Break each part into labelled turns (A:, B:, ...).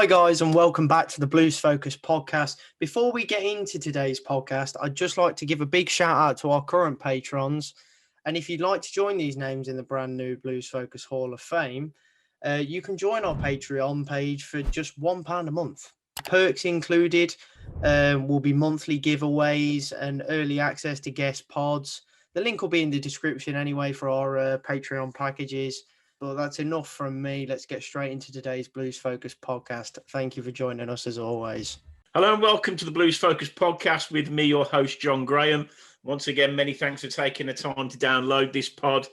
A: Hi guys, and welcome back to the Blues Focus podcast. Before we get into today's podcast, I'd just like to give a big shout out to our current patrons. And if you'd like to join these names in the brand new Blues Focus Hall of Fame, you can join our Patreon page for just £1 a month. Perks included will be monthly giveaways and early access to guest pods. The link will be in the description anyway for our Patreon packages. But that's enough from me. Let's get straight into today's Blues Focus podcast. Thank you for joining us as always.
B: Hello and welcome to the Blues Focus podcast with me, your host, John Graham. Once again, many thanks for taking the time to download this pod.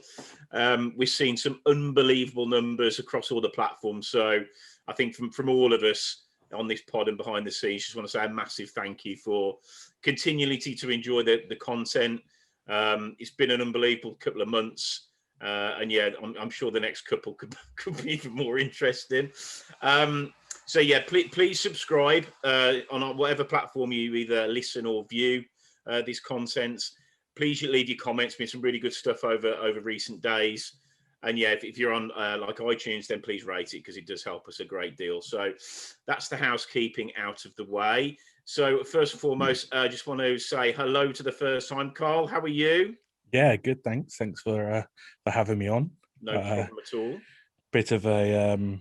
B: We've seen some unbelievable numbers across all the platforms. So I think from all of us on this pod and behind the scenes, just want to say a massive thank you for continually to enjoy the content. It's been an unbelievable couple of months. And yeah, I'm sure the next couple could be even more interesting. So yeah, please subscribe on whatever platform you either listen or view this content. Please leave your comments. Been some really good stuff over recent days. And yeah, if you're on like iTunes, then please rate it because it does help us a great deal. So that's the housekeeping out of the way. So first and foremost, I just want to say hello to the first time. Carl, how are you?
C: Yeah, good. Thanks for having me on.
B: No problem at all.
C: Bit of a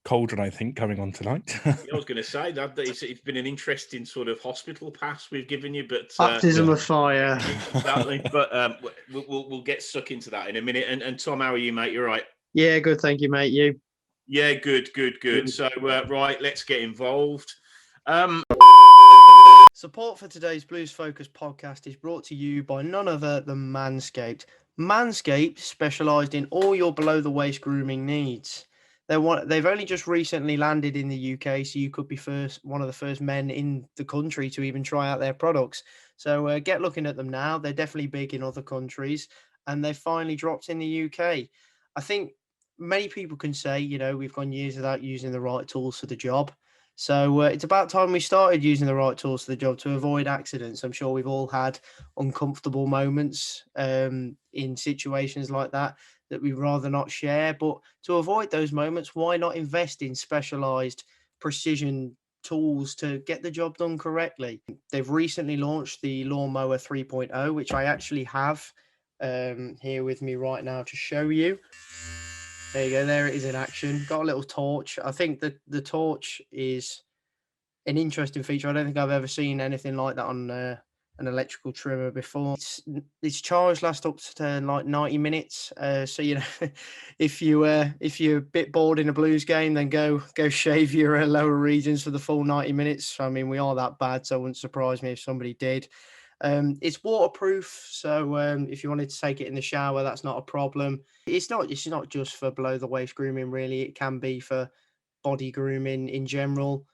C: cold one, I think, coming on tonight.
B: I was going to say that it's been an interesting sort of hospital pass we've given you, but
A: Baptism of fire.
B: Exactly. But we'll get stuck into that in a minute. And Tom, how are you, mate? You're right.
A: Yeah, good. Thank you, mate. You?
B: Yeah, good. So right, let's get involved.
A: Support for today's Blues Focus podcast is brought to you by none other than Manscaped. Manscaped specialised in all your below-the-waist grooming needs. They've only just recently landed in the UK, so you could be one of the first men in the country to even try out their products. So get looking at them now. They're definitely big in other countries, and they've finally dropped in the UK. I think many people can say, we've gone years without using the right tools for the job. So it's about time we started using the right tools for the job to avoid accidents. I'm sure we've all had uncomfortable moments in situations like that we'd rather not share. But to avoid those moments, why not invest in specialised precision tools to get the job done correctly? They've recently launched the Lawnmower 3.0, which I actually have here with me right now to show you. There you go. There it is in action. Got a little torch. I think that the torch is an interesting feature. I don't think I've ever seen anything like that on an electrical trimmer before. It's charged lasts up to like 90 minutes. So if you're a bit bored in a Blues game, then go shave your lower regions for the full 90 minutes. I mean, we are that bad, so it wouldn't surprise me if somebody did. It's waterproof, so if you wanted to take it in the shower, that's not a problem. It's not just for below the waist grooming, really. It can be for body grooming in general.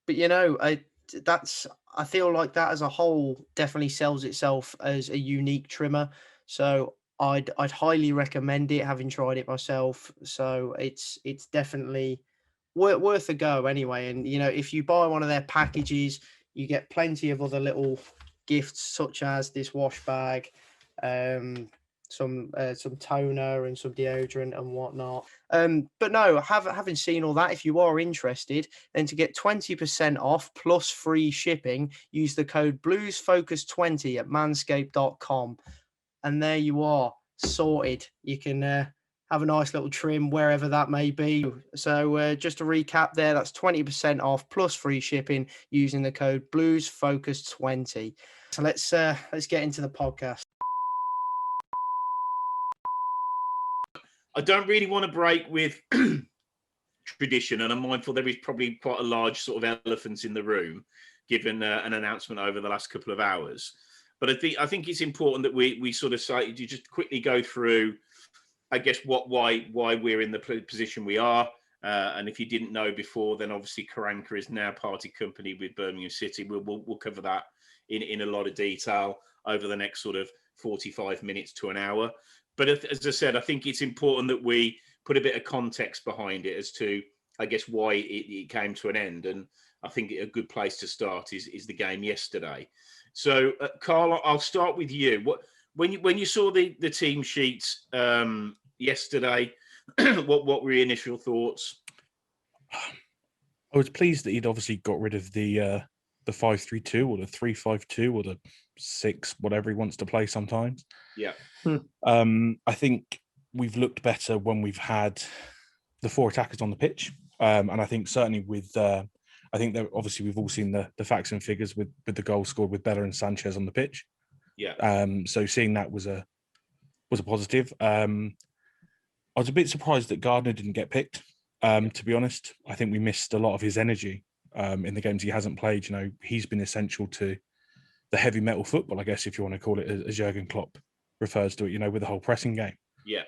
A: But I feel like that as a whole definitely sells itself as a unique trimmer. So I'd highly recommend it, having tried it myself. So it's definitely worth a go anyway. And if you buy one of their packages, you get plenty of other little gifts such as this wash bag, some toner and some deodorant and whatnot. But no, having seen all that, if you are interested, then to get 20% off plus free shipping, use the code BluesFocus20 at manscaped.com. And there you are, sorted. You can have a nice little trim wherever that may be. So just to recap there, that's 20% off plus free shipping using the code BluesFocus20. So let's get into the podcast.
B: I don't really want to break with tradition, and I'm mindful there is probably quite a large sort of elephant in the room, given an announcement over the last couple of hours. But I think it's important that we sort of say, you just quickly go through, I guess, why we're in the position we are. And if you didn't know before, then obviously Karanka is now party company with Birmingham City. We'll cover that in a lot of detail over the next sort of 45 minutes to an hour. But as I said, I think it's important that we put a bit of context behind it as to, I guess, why it came to an end. And I think a good place to start is the game yesterday. So, Carl, I'll start with you. When you saw the team sheets yesterday, what were your initial thoughts?
C: I was pleased that he'd obviously got rid of the 5-3-2 or the 3-5-2 or the 6, whatever he wants to play sometimes.
B: Yeah.
C: I think we've looked better when we've had the 4 attackers on the pitch. And I think certainly with, I think that obviously we've all seen the facts and figures with the goal scored with Bella and Sanchez on the pitch.
B: Yeah.
C: So seeing that was a positive. I was a bit surprised that Gardner didn't get picked. To be honest, I think we missed a lot of his energy in the games he hasn't played. You know, he's been essential to the heavy metal football, I guess, if you want to call it, as Jurgen Klopp refers to it. You know, with the whole pressing game.
B: Yeah.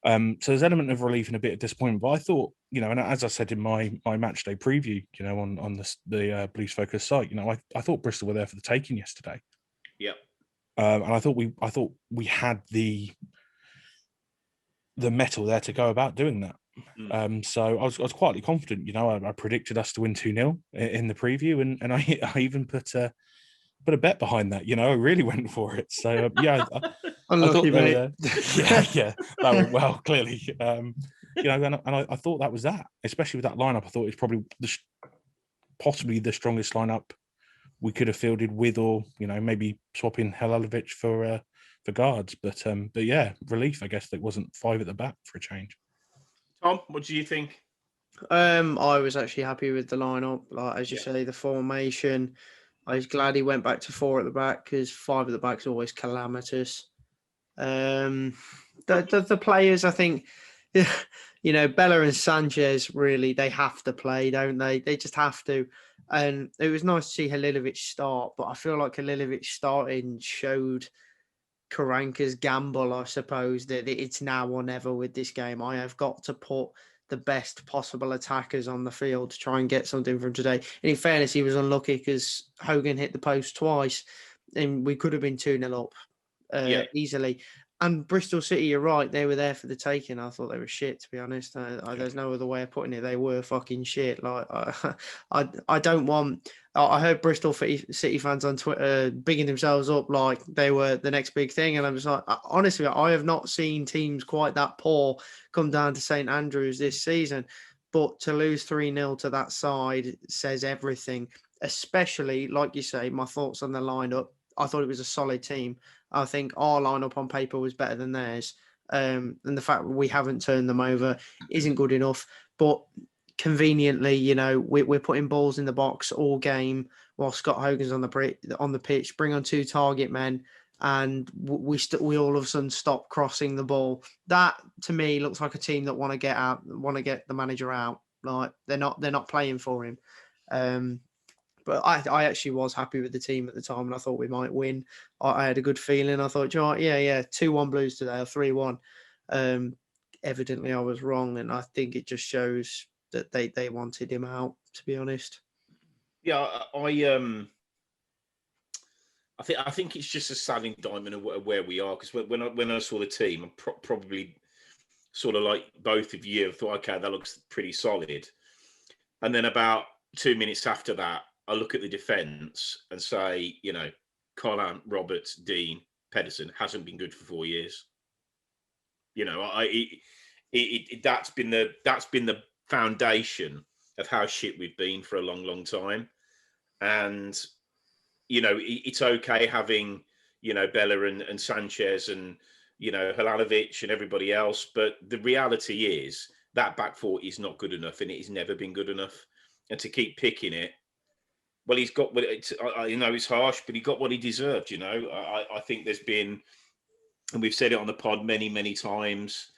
C: So there's an element of relief and a bit of disappointment. But I thought, you know, and as I said in my match day preview, you know, on the Blues Focus site, you know, I thought Bristol were there for the taking yesterday.
B: Yeah.
C: And I thought we had the metal there to go about doing that. So I was quietly confident. You know, I predicted us to win 2-0 in the preview, and I even put a bet behind that. You know, I really went for it. So yeah,
A: Unlucky, mate.
C: yeah, that went well. Clearly, you know, and I thought that was that. Especially with that lineup, I thought it's probably possibly the strongest lineup we could have fielded with, or you know, maybe swapping Halilovic for guards. But yeah, relief, I guess, that it wasn't 5 at the back for a change.
B: Tom, what do you think?
A: I was actually happy with the lineup. Like as you say, the formation. I was glad he went back to 4 at the back because 5 at the back is always calamitous. The players, I think, you know, Bella and Sanchez, really, they have to play, don't they? They just have to. And it was nice to see Halilovic start, but I feel like Halilovic starting showed Karanka's gamble, I suppose, that it's now or never with this game. I have got to put the best possible attackers on the field to try and get something from today. And in fairness, he was unlucky because Hogan hit the post twice and we could have been 2-0 up easily. And Bristol City, you're right, they were there for the taking. I thought they were shit, to be honest. There's no other way of putting it. They were fucking shit. Like I don't want. I heard Bristol City fans on Twitter bigging themselves up like they were the next big thing, and I'm just like, honestly, I have not seen teams quite that poor come down to St Andrews this season. But to lose 3-0 to that side says everything. Especially, like you say, my thoughts on the lineup. I thought it was a solid team. I think our lineup on paper was better than theirs. And the fact that we haven't turned them over isn't good enough. But conveniently, you know, we're putting balls in the box all game while Scott Hogan's on the pitch, bring on 2 target men, and we all of a sudden stop crossing the ball. That to me looks like a team that want to get the manager out. Like they're not playing for him. But I actually was happy with the team at the time, and I thought we might win. I had a good feeling. I thought, you know what, yeah, 2-1 Blues today, or 3-1. Evidently, I was wrong, and I think it just shows that they wanted him out, to be honest.
B: Yeah, I think it's just a sad indictment of where we are, because when I saw the team, I probably sort of like both of you thought, okay, that looks pretty solid. And then about 2 minutes after that, I look at the defence and say, you know, Colin, Roberts, Dean, Pedersen hasn't been good for 4 years. You know, that's been the foundation of how shit we've been for a long, long time. And you know, it's okay having, you know, Bella and Sanchez and, you know, Halilovic and everybody else, but the reality is that back 4 is not good enough, and it has never been good enough. And to keep picking it, well, he's got what you know, it's harsh, but he got what he deserved. You know, I think there's been, and we've said it on the pod many, many times.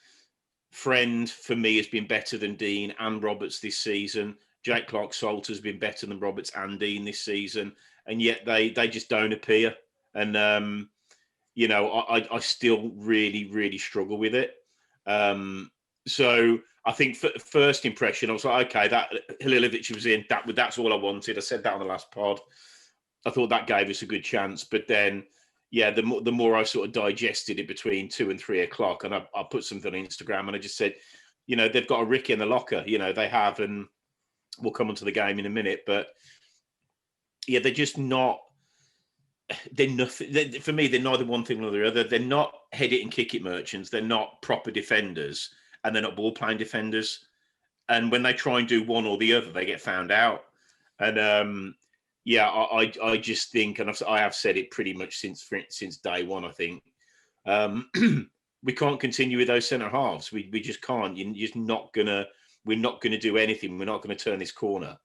B: Friend for me has been better than Dean and Roberts this season. Jake Clark-Salter has been better than Roberts and Dean this season, and yet they just don't appear. And you know, I still really, really struggle with it. So I think for first impression, I was like, okay, that Halilovic was in. That's all I wanted. I said that on the last pod. I thought that gave us a good chance. But then, yeah, the more I sort of digested it between 2 and 3 o'clock, and I put something on Instagram, and I just said, you know, they've got a Ricky in the locker. You know, they have, and we'll come onto the game in a minute. But yeah, they're just not. They're nothing. For me, they're neither one thing nor the other. They're not head it and kick it merchants. They're not proper defenders, and they're not ball playing defenders. and when they try and do one or the other, they get found out. And I just think, and I have said it pretty much since day one. I think we can't continue with those centre halves. We just can't. You're just not gonna. We're not going to do anything. We're not going to turn this corner.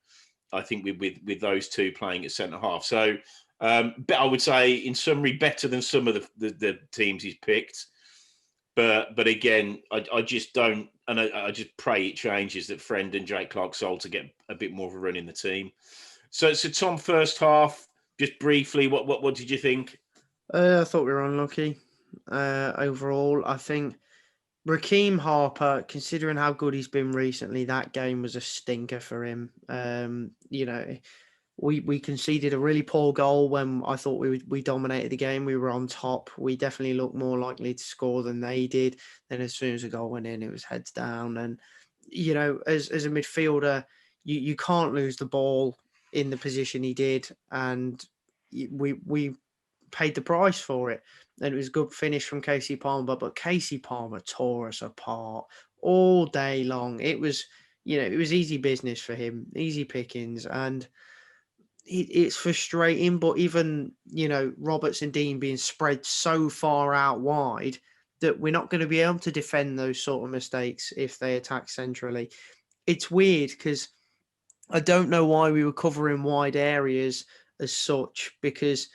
B: I think with those two playing at centre half. So, but I would say, in summary, better than some of the teams he's picked. But again, I just don't, and I just pray it changes, that Friend and Jake Clark-Salter get a bit more of a run in the team. So Tom, first half, just briefly, what did you think?
A: I thought we were unlucky. Overall, I think Raheem Harper, considering how good he's been recently, that game was a stinker for him. We conceded a really poor goal when I thought we dominated the game. We were on top. We definitely looked more likely to score than they did. Then as soon as the goal went in, it was heads down. And as a midfielder, you can't lose the ball in the position he did, and we paid the price for it. And it was a good finish from Casey Palmer, but Casey Palmer tore us apart all day long. It was, it was easy business for him, easy pickings, and it's frustrating. But even, Roberts and Dean being spread so far out wide that we're not going to be able to defend those sort of mistakes if they attack centrally. It's weird because I don't know why we were covering wide areas as such, because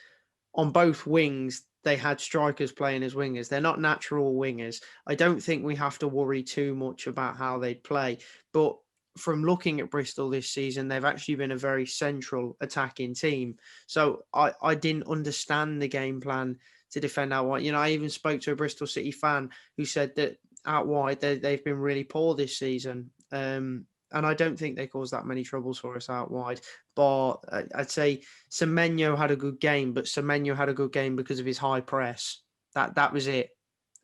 A: on both wings, they had strikers playing as wingers. They're not natural wingers. I don't think we have to worry too much about how they'd play. But from looking at Bristol this season, they've actually been a very central attacking team. So I didn't understand the game plan to defend out wide. I even spoke to a Bristol City fan who said that out wide, they've been really poor this season. And I don't think they caused that many troubles for us out wide. But I'd say Semenyo had a good game, but Semenyo had a good game because of his high press. That was it.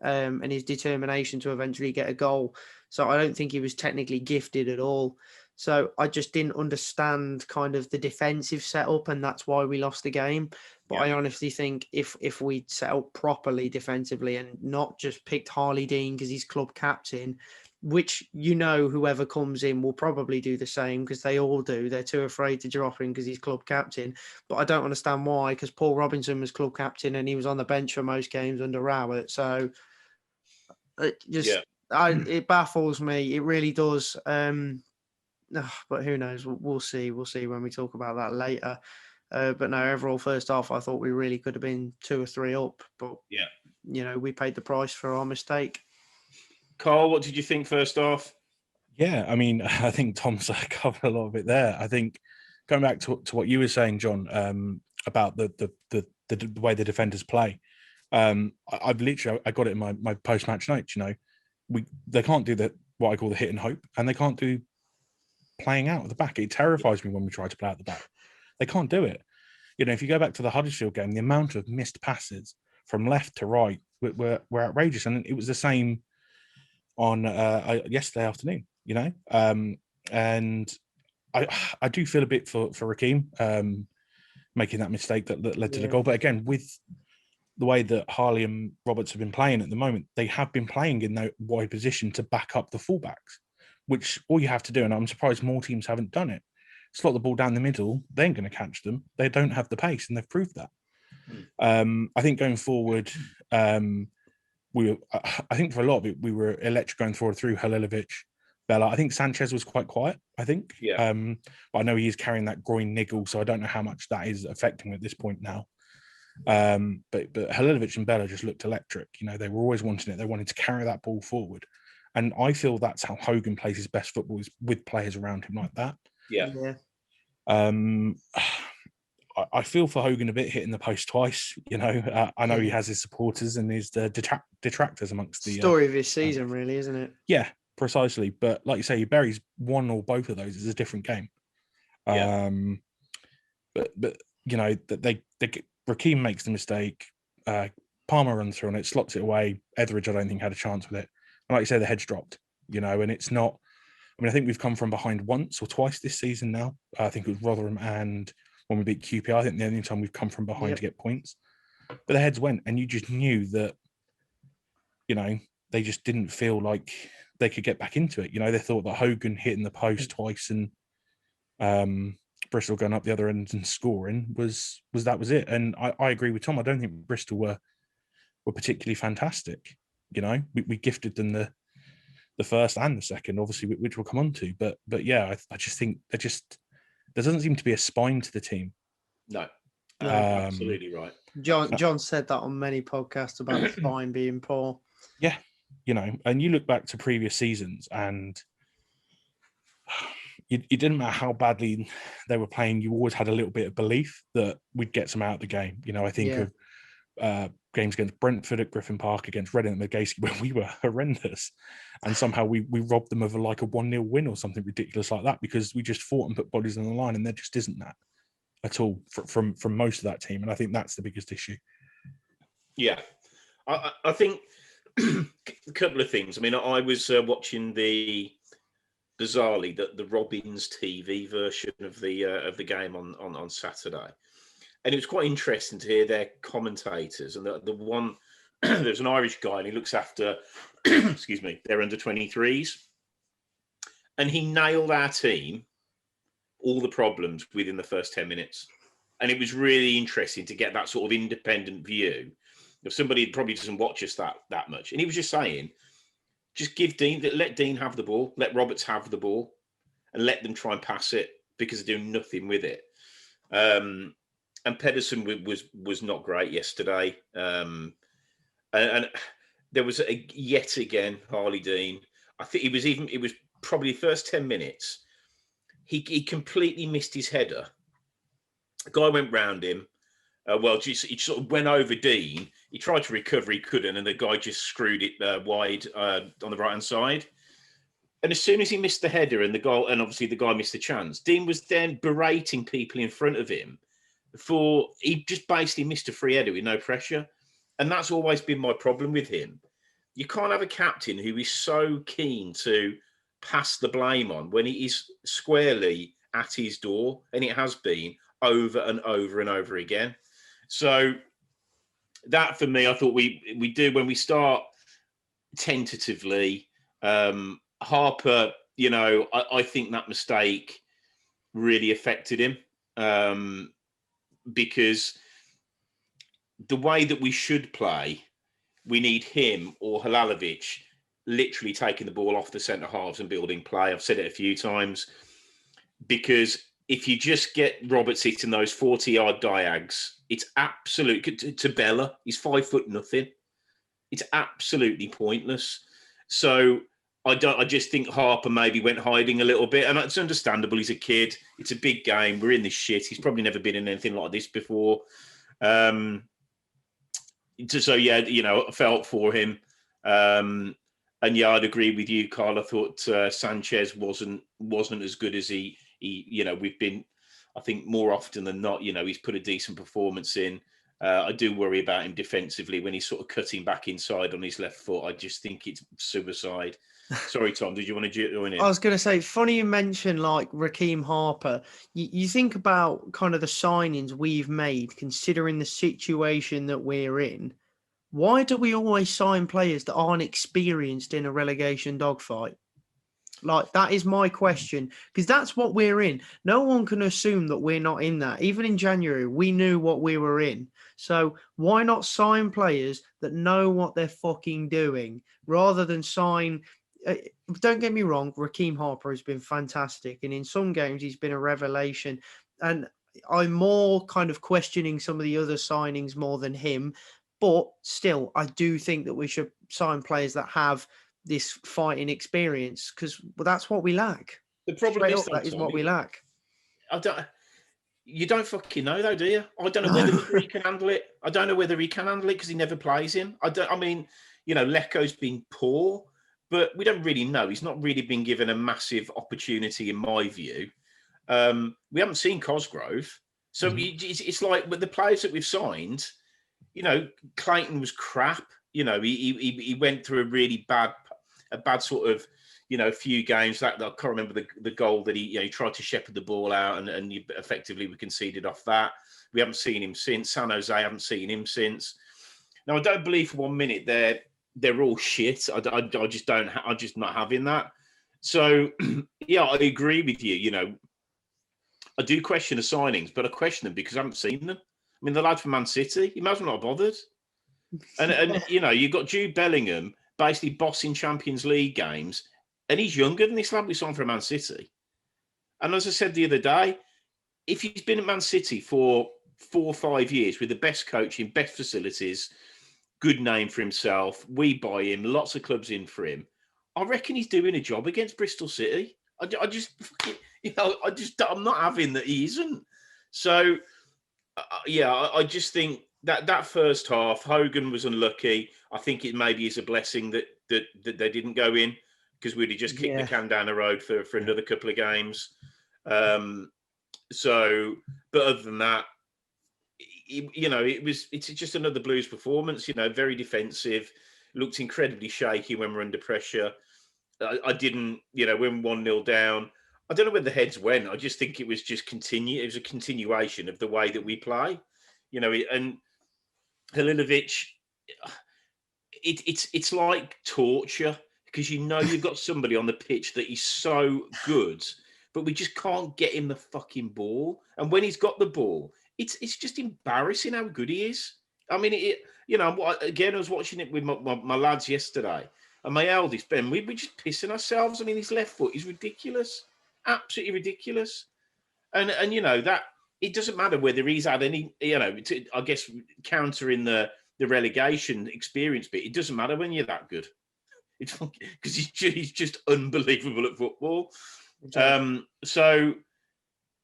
A: And his determination to eventually get a goal. So I don't think he was technically gifted at all. So I just didn't understand kind of the defensive setup, and that's why we lost the game. But I honestly think if we'd set up properly defensively and not just picked Harley Dean because he's club captain, which, whoever comes in will probably do the same because they all do. They're too afraid to drop him because he's club captain. But I don't understand why, because Paul Robinson was club captain and he was on the bench for most games under Rowett. So it baffles me. It really does. But who knows? We'll see. We'll see when we talk about that later. But no, overall, first half, I thought we really could have been 2 or 3 up. But, we paid the price for our mistake.
B: Carl, what did you think first half?
C: Yeah, I mean, I think Tom's covered a lot of it there. I think going back to what you were saying, John, about the way the defenders play, I've literally I got it in my post match notes. They can't do what I call the hit and hope, and they can't do playing out at the back. It terrifies me when we try to play out the back. They can't do it. If you go back to the Huddersfield game, the amount of missed passes from left to right were outrageous, and it was the same on yesterday afternoon. And I do feel a bit for Raheem making that mistake that led to the goal. But again, with the way that Harley and Roberts have been playing at the moment, they have been playing in that wide position to back up the fullbacks, which all you have to do, and I'm surprised more teams haven't done it, slot the ball down the middle. They ain't going to catch them. They don't have the pace, and they've proved that. I think going forward, I think for a lot of it, we were electric going forward through Halilovic, Bella. I think Sanchez was quite quiet, I think.
B: Yeah.
C: But I know he is carrying that groin niggle, so I don't know how much that is affecting him at this point now. But Halilovic and Bella just looked electric. They were always wanting it. They wanted to carry that ball forward. And I feel that's how Hogan plays his best football, is with players around him like that.
B: Yeah.
C: I feel for Hogan a bit, hitting the post twice. I know he has his supporters and his detractors amongst the
A: story of his season, really, isn't it?
C: Yeah, precisely. But like you say, he buries one or both of those. It's a different game.
B: Yeah.
C: But Raheem makes the mistake. Palmer runs through on it, slots it away. Etheridge, I don't think, had a chance with it. And like you say, the head's dropped. And it's not. I think we've come from behind once or twice this season now. I think it was Rotherham and when we beat QPR. I think the only time we've come from behind to get points. But the heads went, and you just knew that, they just didn't feel like they could get back into it. You know, they thought that Hogan hitting the post twice and Bristol going up the other end and scoring was it. And I agree with Tom. I don't think Bristol were particularly fantastic. You know, we gifted them the first and the second, obviously, which we'll come on to. But yeah, I just think there doesn't seem to be a spine to the team.
B: No,
A: No.
B: absolutely right.
A: John said that on many podcasts about the spine being poor.
C: Yeah, you know, and you look back to previous seasons and it didn't matter how badly they were playing, you always had a little bit of belief that we'd get some out of the game. You know, I think of games against Brentford at Griffin Park, against Reading at Megayski, where we were horrendous. And somehow we robbed them of like a 1-0 win or something ridiculous like that because we just fought and put bodies on the line, and there just isn't that at all from most of that team. And I think that's the biggest issue.
B: Yeah. I think a couple of things. I mean, I was watching bizarrely the Robbins TV version of the game on Saturday, and it was quite interesting to hear their commentators. And the one there's an Irish guy, and he looks after excuse me, their under-23s, and he nailed our team, all the problems within the first 10 minutes, and it was really interesting to get that sort of independent view of somebody that probably doesn't watch us that much. And he was just saying, just let Dean have the ball, let Roberts have the ball, and let them try and pass it because they're doing nothing with it. And Pedersen was not great yesterday. And there was yet again Harley Dean. I think it was probably the first 10 minutes. He completely missed his header. The guy went round him. He sort of went over Dean. He tried to recover, he couldn't, and the guy just screwed it wide on the right-hand side. And as soon as he missed the header and the goal, and obviously the guy missed the chance, Dean was then berating people in front of him he just basically missed a free header with no pressure. And that's always been my problem with him. You can't have a captain who is so keen to pass the blame on when he is squarely at his door, and it has been over and over and over again. So that, for me, I thought we do when we start tentatively. Harper, you know, I think that mistake really affected him because the way that we should play, we need him or Halalovic literally taking the ball off the centre halves and building play. I've said it a few times, because if you just get Roberts hitting those 40-yard diags, it's absolute to Bella. He's 5'0". It's absolutely pointless. So I just think Harper maybe went hiding a little bit, and it's understandable. He's a kid. It's a big game. We're in this shit. He's probably never been in anything like this before. So yeah, you know, I felt for him. And yeah, I'd agree with you, Carl. I thought Sanchez wasn't as good as he, you know, we've been, I think more often than not, you know, he's put a decent performance in. I do worry about him defensively when he's sort of cutting back inside on his left foot. I just think it's suicide. Sorry, Tom, did you want to join in?
A: I was going to say, funny you mention like Raheem Harper. You think about kind of the signings we've made, considering the situation that we're in. Why do we always sign players that aren't experienced in a relegation dogfight? Like, that is my question, because that's what we're in. No one can assume that we're not in that. Even in January, we knew what we were in. So why not sign players that know what they're fucking doing rather than sign... don't get me wrong, Raheem Harper has been fantastic. And in some games, he's been a revelation. And I'm more kind of questioning some of the other signings more than him. But still, I do think that we should sign players that have this fighting experience, because that's what we lack.
B: The problem is
A: that is what we lack.
B: You don't fucking know, though, do you? I don't know whether he can handle it. I don't know whether he can handle it because he never plays him. I mean, you know, Leko's been poor, but we don't really know. He's not really been given a massive opportunity, in my view. We haven't seen Cosgrove. So it's like, with the players that we've signed, you know, Clayton was crap. You know, he went through a really bad sort of, you know, few games. That I can't remember the goal that he tried to shepherd the ball out, and effectively we conceded off that. We haven't seen him since. San Jose, haven't seen him since. Now, I don't believe for 1 minute they're all shit. I just don't. I'm just not having that. So yeah, I agree with you. You know, I do question the signings, but I question them because I haven't seen them. I mean, the lad from Man City, he might as well not have bothered. And you know, you've got Jude Bellingham basically bossing Champions League games, and he's younger than this lad we signed for Man City. And as I said the other day, if he's been at Man City for 4 or 5 years with the best coaching, best facilities, good name for himself, we buy him, lots of clubs in for him, I reckon he's doing a job against Bristol City. I just, you know, I'm not having that he isn't. So, yeah, I just think that first half, Hogan was unlucky. I think it maybe is a blessing that they didn't go in, because we'd have just kicked the can down the road for another couple of games. So, but other than that, you know, it's just another Blues performance. You know, very defensive, looked incredibly shaky when we're under pressure. I didn't, you know, when 1-0 down, I don't know where the heads went. I just think it was just it was a continuation of the way that we play, you know. And Halilovic, it's like torture, because you know you've got somebody on the pitch that is so good, but we just can't get him the fucking ball. And when he's got the ball, it's just embarrassing how good he is. I mean, you know, again, I was watching it with my lads yesterday, and my eldest, Ben, we're just pissing ourselves. I mean, his left foot is ridiculous, absolutely ridiculous. And you know, that it doesn't matter whether he's had any, you know, I guess countering the relegation experience bit, it doesn't matter when you're that good. It's because he's just unbelievable at football. So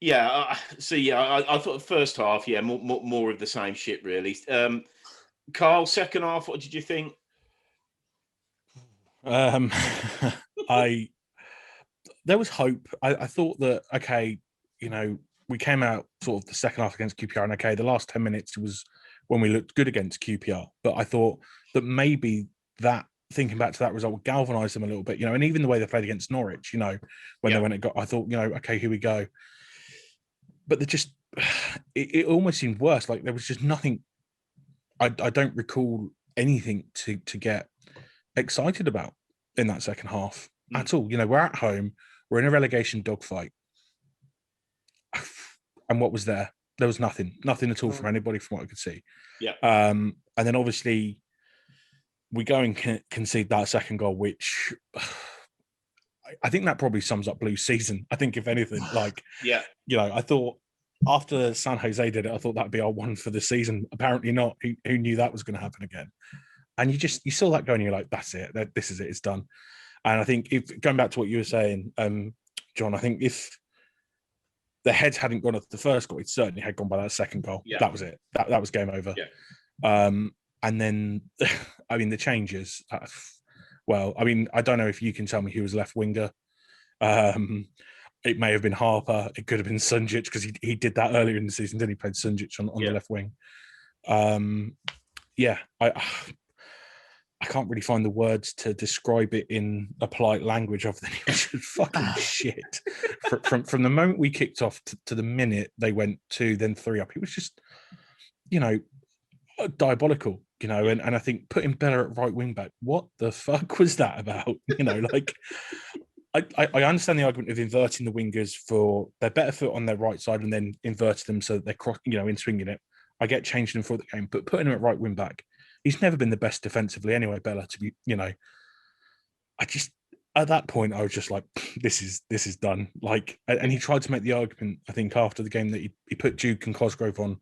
B: yeah, I thought the first half, yeah, more of the same shit, really. Carl, second half, what did you think?
C: There was hope. I thought that, okay, you know, we came out sort of the second half against QPR, and okay, the last 10 minutes was when we looked good against QPR. But I thought that maybe that, thinking back to that result, would galvanise them a little bit, you know, and even the way they played against Norwich, you know, when they went and got, I thought, you know, okay, here we go. But they just, it almost seemed worse. Like there was just nothing. I don't recall anything to get excited about in that second half at all. You know, we're at home, we're in a relegation dogfight, and what was there? There was nothing at all from anybody, from what I could see.
B: Yeah.
C: And then obviously we go and concede that second goal, which I think that probably sums up Blues season. I think, if anything, like,
B: yeah,
C: you know, I thought after San Jose did it, I thought that'd be our one for the season. Apparently not. Who knew that was going to happen again? And you saw that going, you're like, that's it. This is it. It's done. And I think, if going back to what you were saying, John, I think if the heads hadn't gone off the first goal, it certainly had gone by that second goal.
B: Yeah.
C: That was it. That was game over.
B: Yeah.
C: And then, I mean, the changes. Well, I mean, I don't know if you can tell me who was left winger. It may have been Harper. It could have been Sunjic, because he did that earlier in the season. Then he played Sunjic on the left wing. Yeah, I can't really find the words to describe it in a polite language, other than it was just fucking shit. From the moment we kicked off to the minute they went 2, then 3 up, it was just, you know, diabolical, you know. And I think putting Bella at right wing back, what the fuck was that about? You know, like, I understand the argument of inverting the wingers for their better foot on their right side and then inverting them so that they're in swinging it. I get changing them for the game, but putting him at right wing back, he's never been the best defensively anyway, Bella, to be, you know. I just, at that point, I was just like, this is done. Like, and he tried to make the argument, I think, after the game, that he put Duke and Cosgrove on, you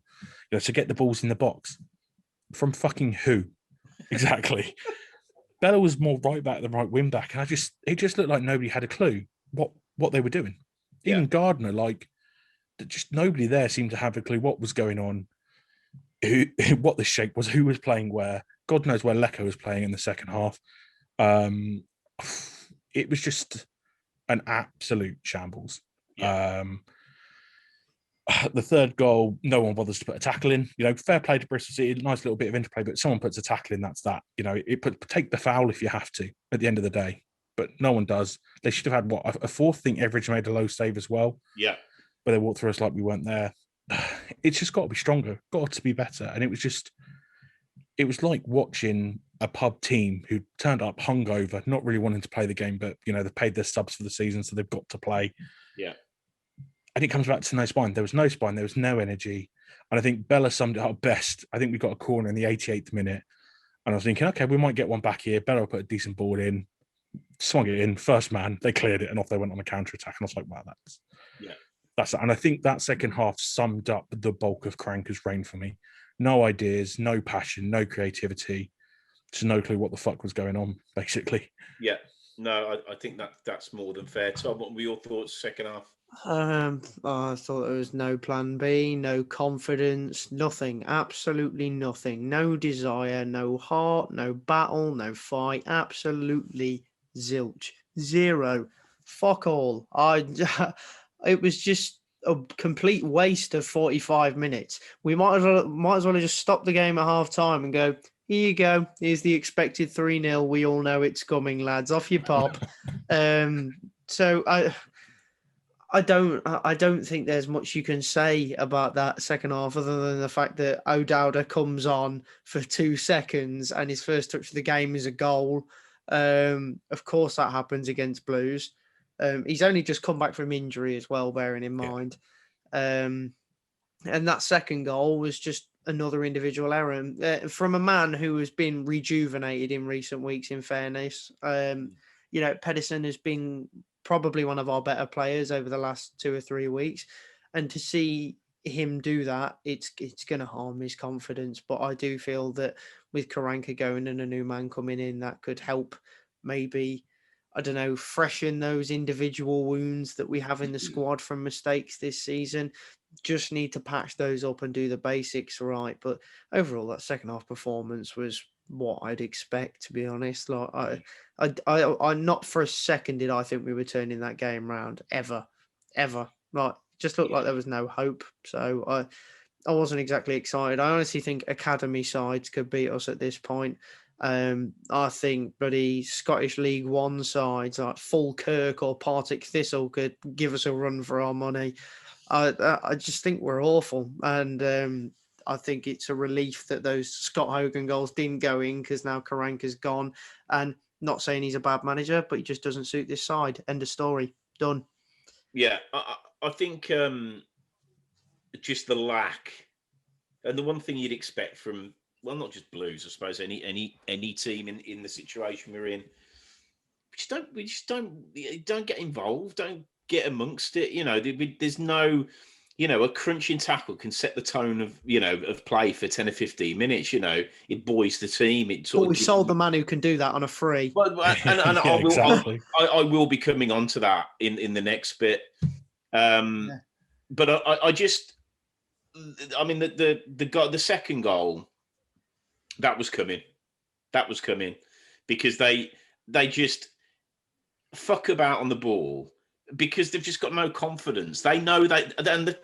C: know, to get the balls in the box. From fucking who? Exactly. Bella was more right back than right wing back, and it just looked like nobody had a clue what they were doing. Even Gardner, like, just nobody there seemed to have a clue what was going on, what the shape was, who was playing where. God knows where Lecco was playing in the second half. It was just an absolute shambles. The third goal, no one bothers to put a tackle in. You know, fair play to Bristol City, nice little bit of interplay, but someone puts a tackle in, that's that. You know, take the foul if you have to at the end of the day, but no one does. They should have had a fourth. I think Everidge made a low save as well.
B: Yeah,
C: but they walked through us like we weren't there. It's just got to be stronger, got to be better, and it was just it was like watching a pub team who turned up hungover, not really wanting to play the game, but they've paid their subs for the season, so they've got to play.
B: Yeah.
C: And it comes back to no spine. There was no spine. There was no energy. And I think Bella summed it up best. I think we got a corner in the 88th minute. And I was thinking, okay, we might get one back here. Bella put a decent ball in, swung it in, first man, they cleared it, and off they went on a counter-attack. And I was like, wow, that's it. And I think that second half summed up the bulk of Karanka's reign for me. No ideas, no passion, no creativity. Just no clue what the fuck was going on, basically.
B: Yeah. No, I think that's more than fair. Tom, what were your thoughts second half?
A: I thought there was no plan B, no confidence, nothing, absolutely nothing, no desire, no heart, no battle, no fight, absolutely zilch, zero, fuck all. It was just a complete waste of 45 minutes. We might as well have just stopped the game at half time and go, here you go. Here's the expected 3-0. We all know it's coming, lads. Off you pop. So I don't think there's much you can say about that second half other than the fact that O'Dowda comes on for 2 seconds and his first touch of the game is a goal. Of course, that happens against Blues. He's only just come back from injury as well, bearing in mind. And that second goal was just another individual error from a man who has been rejuvenated in recent weeks, in fairness. Pedersen has been probably one of our better players over the last 2 or 3 weeks. And to see him do that, it's going to harm his confidence. But I do feel that with Karanka going and a new man coming in, that could help maybe, I don't know, freshen those individual wounds that we have in the squad from mistakes this season. Just need to patch those up and do the basics right. But overall, that second half performance was what I'd expect, to be honest. Like I not for a second did I think we were turning that game round ever. Like, just looked like there was no hope. So I wasn't exactly excited. I honestly think academy sides could beat us at this point. I think bloody Scottish League One sides like Falkirk or Partick Thistle could give us a run for our money. I just think we're awful, and I think it's a relief that those Scott Hogan goals didn't go in because now Karanka's gone. And not saying he's a bad manager, but he just doesn't suit this side. End of story. Done.
B: Yeah, I think just the lack, and the one thing you'd expect from, well, not just Blues, I suppose any team in the situation we're in, we just don't get involved, don't get amongst it. There's no, a crunching tackle can set the tone of play for 10 or 15 minutes. It buoys the team.
A: We sold the man who can do that on a free.
B: Well, and
C: exactly.
B: I will be coming on to that in the next bit. But I just, I mean, the second goal, that was coming because they just fuck about on the ball because they've just got no confidence. They know that, and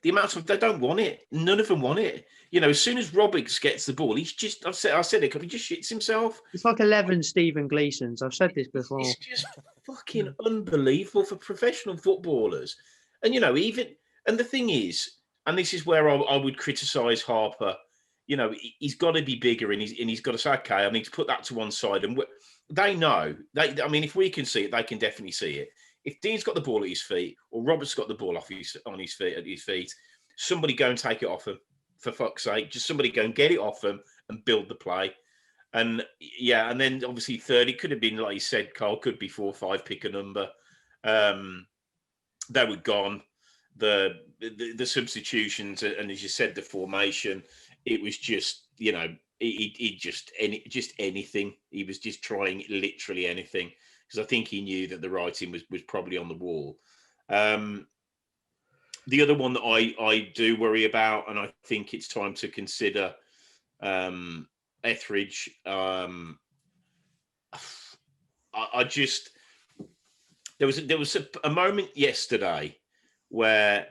B: the amount of, they don't want it. None of them want it. As soon as Roberts gets the ball, he's just, I said it, he just shits himself.
A: It's like 11 Stephen Gleesons. I've said this before.
B: It's just fucking unbelievable for professional footballers. And, and the thing is, and this is where I would criticise Harper, he's got to be bigger and he's got to say, okay, I need to put that to one side. And they know, if we can see it, they can definitely see it. If Dean's got the ball at his feet or Robert's got the ball at his feet, somebody go and take it off him, for fuck's sake. Just somebody go and get it off him and build the play. And and then obviously third, it could have been, like you said, Carl, could be 4 or 5, pick a number. They were gone. The substitutions and, as you said, the formation, it was just, he just anything. He was just trying literally anything. Because I think he knew that the writing was probably on the wall. The other one that I do worry about, and I think it's time to consider, Etheridge. I just, there was a moment yesterday where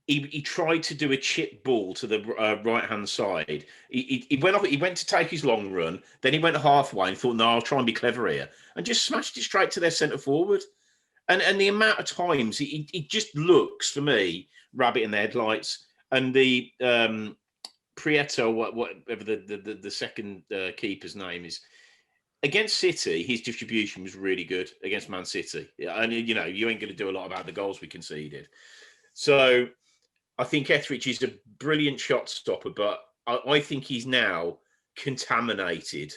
B: he tried to do a chip ball to the right hand side. He went off. He went to take his long run. Then he went halfway and thought, "No, I'll try and be clever here," and just smashed it straight to their centre forward. And the amount of times he just looks, for me, rabbit in the headlights. And the Prieto, whatever the second keeper's name is, against City, his distribution was really good against Man City. And, you ain't going to do a lot about the goals we conceded. So I think Etheridge is a brilliant shot stopper, but I think he's now contaminated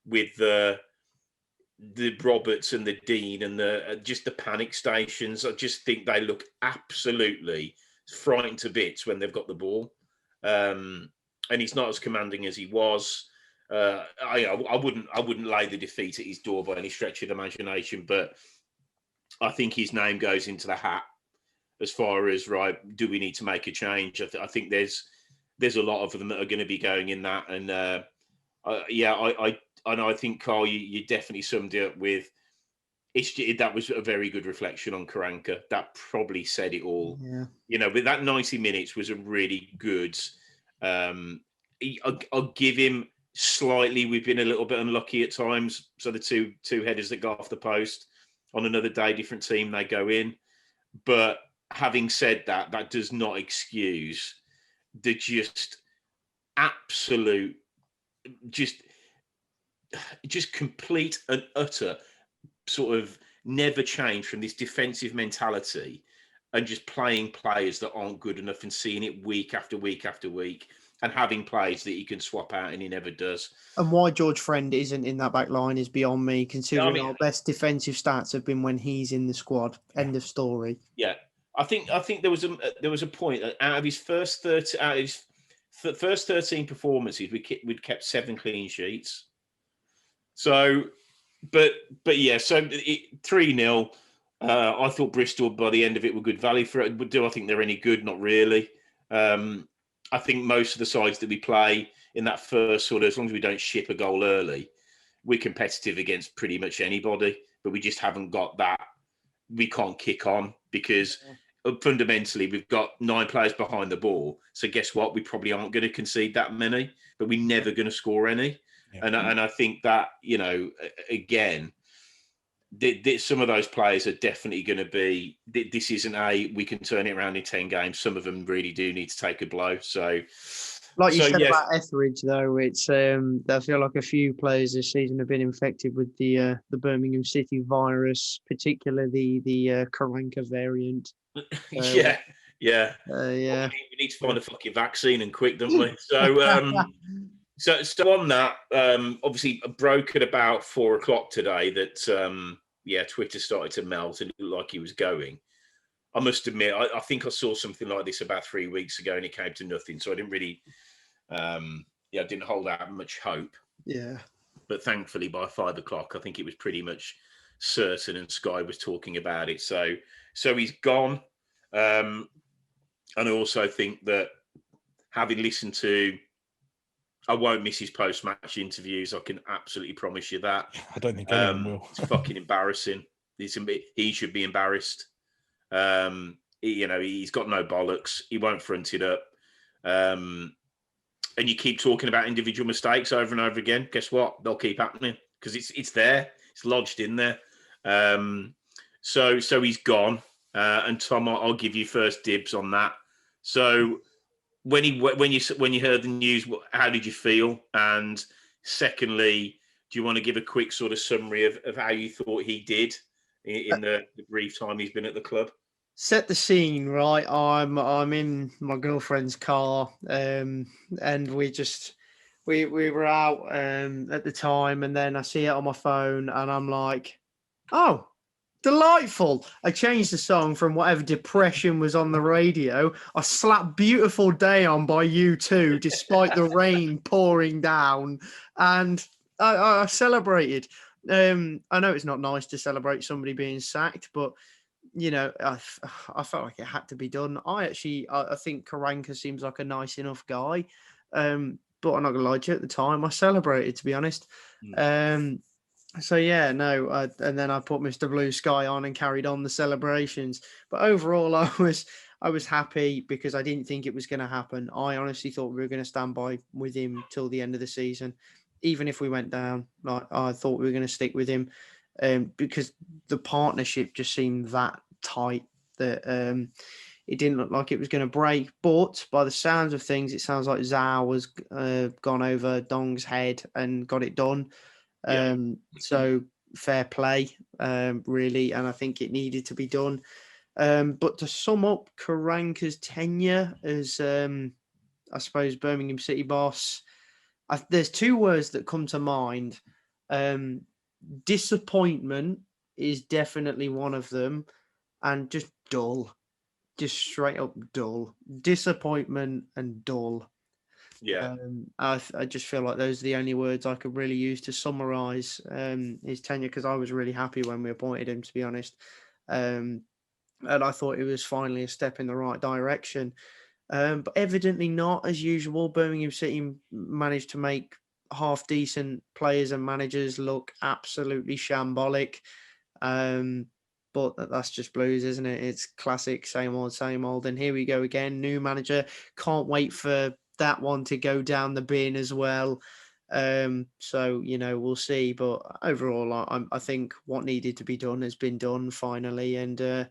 B: with the Roberts and the Dean and just the panic stations. I just think they look absolutely frightened to bits when they've got the ball. And he's not as commanding as he was. I wouldn't lay the defeat at his door by any stretch of the imagination, but I think his name goes into the hat as far as, right, do we need to make a change? I think there's a lot of them that are going to be going in that. And I think, Carl, you definitely summed it up with, that was a very good reflection on Karanka. That probably said it all.
A: Yeah.
B: But that 90 minutes was a really good, I'll give him slightly, we've been a little bit unlucky at times. So the two headers that go off the post, on another day, different team, they go in. But having said that, that does not excuse the just absolute, just complete and utter sort of never change from this defensive mentality and just playing players that aren't good enough and seeing it week after week after week and having players that he can swap out and he never does.
A: And why George Friend isn't in that back line is beyond me, considering our best defensive stats have been when he's in the squad. End of story.
B: Yeah. I think there was a point that out of his first 13 performances, we'd kept 7 clean sheets. So, but yeah, so 3-0. I thought Bristol by the end of it were good value for it. But do I think they're any good? Not really. I think most of the sides that we play in that first sort of, as long as we don't ship a goal early, we're competitive against pretty much anybody. But we just haven't got that. We can't kick on because fundamentally we've got 9 players behind the ball. So guess what? We probably aren't going to concede that many, but we're never going to score any. Yeah. And I think that, again, some of those players are definitely going to be, this isn't we can turn it around in 10 games. Some of them really do need to take a blow. So,
A: like you said about Etheridge, though, it's I feel like a few players this season have been infected with the Birmingham City virus, particularly the Karanka variant.
B: Yeah. We need to find a fucking vaccine and quick, don't we? So, so on that, obviously broke at about 4:00 today that Twitter started to melt and it looked like he was going. I must admit, I think I saw something like this about 3 weeks ago and it came to nothing. So I didn't really, I didn't hold out much hope.
A: Yeah.
B: But thankfully by 5:00, I think it was pretty much certain and Sky was talking about it. So he's gone. And I also think that having listened to, I won't miss his post-match interviews. I can absolutely promise you that.
C: I don't think anyone will.
B: It's fucking embarrassing. He should be embarrassed. He's got no bollocks. He won't front it up. And you keep talking about individual mistakes over and over again. Guess what? They'll keep happening because it's there. It's lodged in there. So he's gone. And Tom, I'll give you first dibs on that. So when you heard the news, how did you feel? And secondly, do you want to give a quick sort of summary of how you thought he did in the brief time he's been at the club?
A: Set the scene, right? I'm in my girlfriend's car, and we were out at the time, and then I see it on my phone, and I'm like, oh, delightful. I changed the song from whatever depression was on the radio. I slapped Beautiful Day on by U2 despite the rain pouring down, and I celebrated. I know it's not nice to celebrate somebody being sacked, but I felt like it had to be done. I think Karanka seems like a nice enough guy, but I'm not gonna lie to you, at the time I celebrated, to be honest. So yeah, no, and then I put Mr. Blue Sky on and carried on the celebrations. But overall, I was happy because I didn't think it was going to happen. I honestly thought we were going to stand by with him till the end of the season, even if we went down. Like, I thought we were going to stick with him, because the partnership just seemed that tight that it didn't look like it was going to break. But by the sounds of things, it sounds like Zhao has gone over Dong's head and got it done.
B: Yeah.
A: So fair play, really, and I think it needed to be done. But to sum up Karanka's tenure as, I suppose, Birmingham City boss, there's two words that come to mind. Disappointment is definitely one of them, and just dull, just straight up dull. Disappointment and dull.
B: Yeah.
A: I just feel like those are the only words I could really use to summarize his tenure, because I was really happy when we appointed him, to be honest. And I thought it was finally a step in the right direction. But evidently not, as usual. Birmingham City managed to make half decent players and managers look absolutely shambolic. But that's just Blues, isn't it? It's classic, same old, same old. And here we go again. New manager. Can't wait for that one to go down the bin as well. So, we'll see. But overall, I think what needed to be done has been done finally. And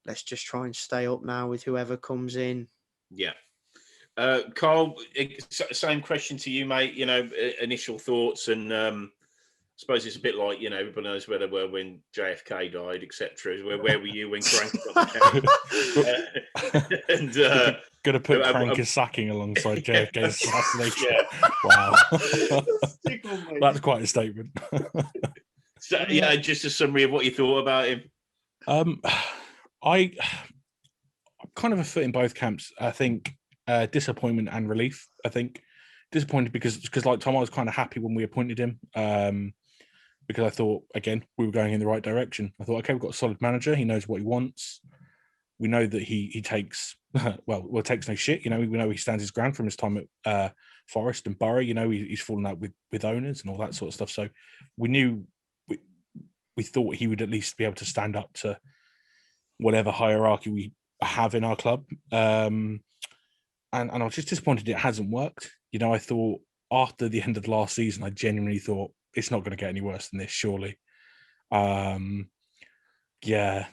A: let's just try and stay up now with whoever comes in.
B: Yeah. Carl, same question to you, mate. Initial thoughts, and I suppose it's a bit like, everybody knows where they were when JFK died, etc. Where were you when Karanka got the count? And
C: going to put Karanka's sacking alongside JFK's assassination.
B: Yeah.
C: Wow, that's quite a statement.
B: So, yeah, just a summary of what you thought about him.
C: I'm kind of a foot in both camps. I think disappointment and relief. I think disappointed because like Tom, I was kind of happy when we appointed him, because I thought, again, we were going in the right direction. I thought, okay, we've got a solid manager. He knows what he wants. We know that he takes takes no shit. We know he stands his ground from his time at Forest and Borough. He's fallen out with owners and all that sort of stuff. So we knew we thought he would at least be able to stand up to whatever hierarchy we have in our club. And I was just disappointed it hasn't worked. I thought after the end of last season, I genuinely thought it's not going to get any worse than this, surely. Yeah,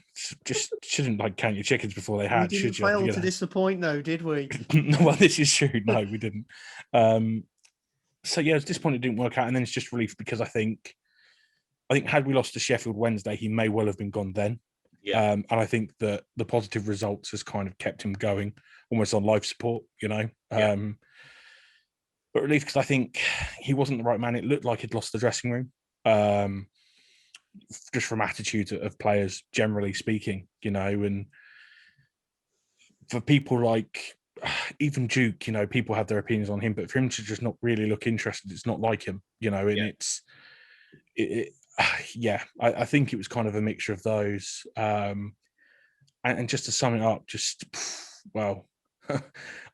C: just shouldn't count your chickens before they hatch.
A: We didn't fail to disappoint, though, did we?
C: Well, this is true. No, we didn't. So yeah, I was disappointed it didn't work out, and then it's just relief because I think had we lost to Sheffield Wednesday, he may well have been gone then.
B: Yeah.
C: And I think that the positive results has kind of kept him going, almost on life support.
B: Yeah.
C: But relief because I think he wasn't the right man. It looked like he'd lost the dressing room. Just from attitudes of players, generally speaking, and for people like even Duke, people have their opinions on him, but for him to just not really look interested, it's not like him, and I think it was kind of a mixture of those. And just to sum it up,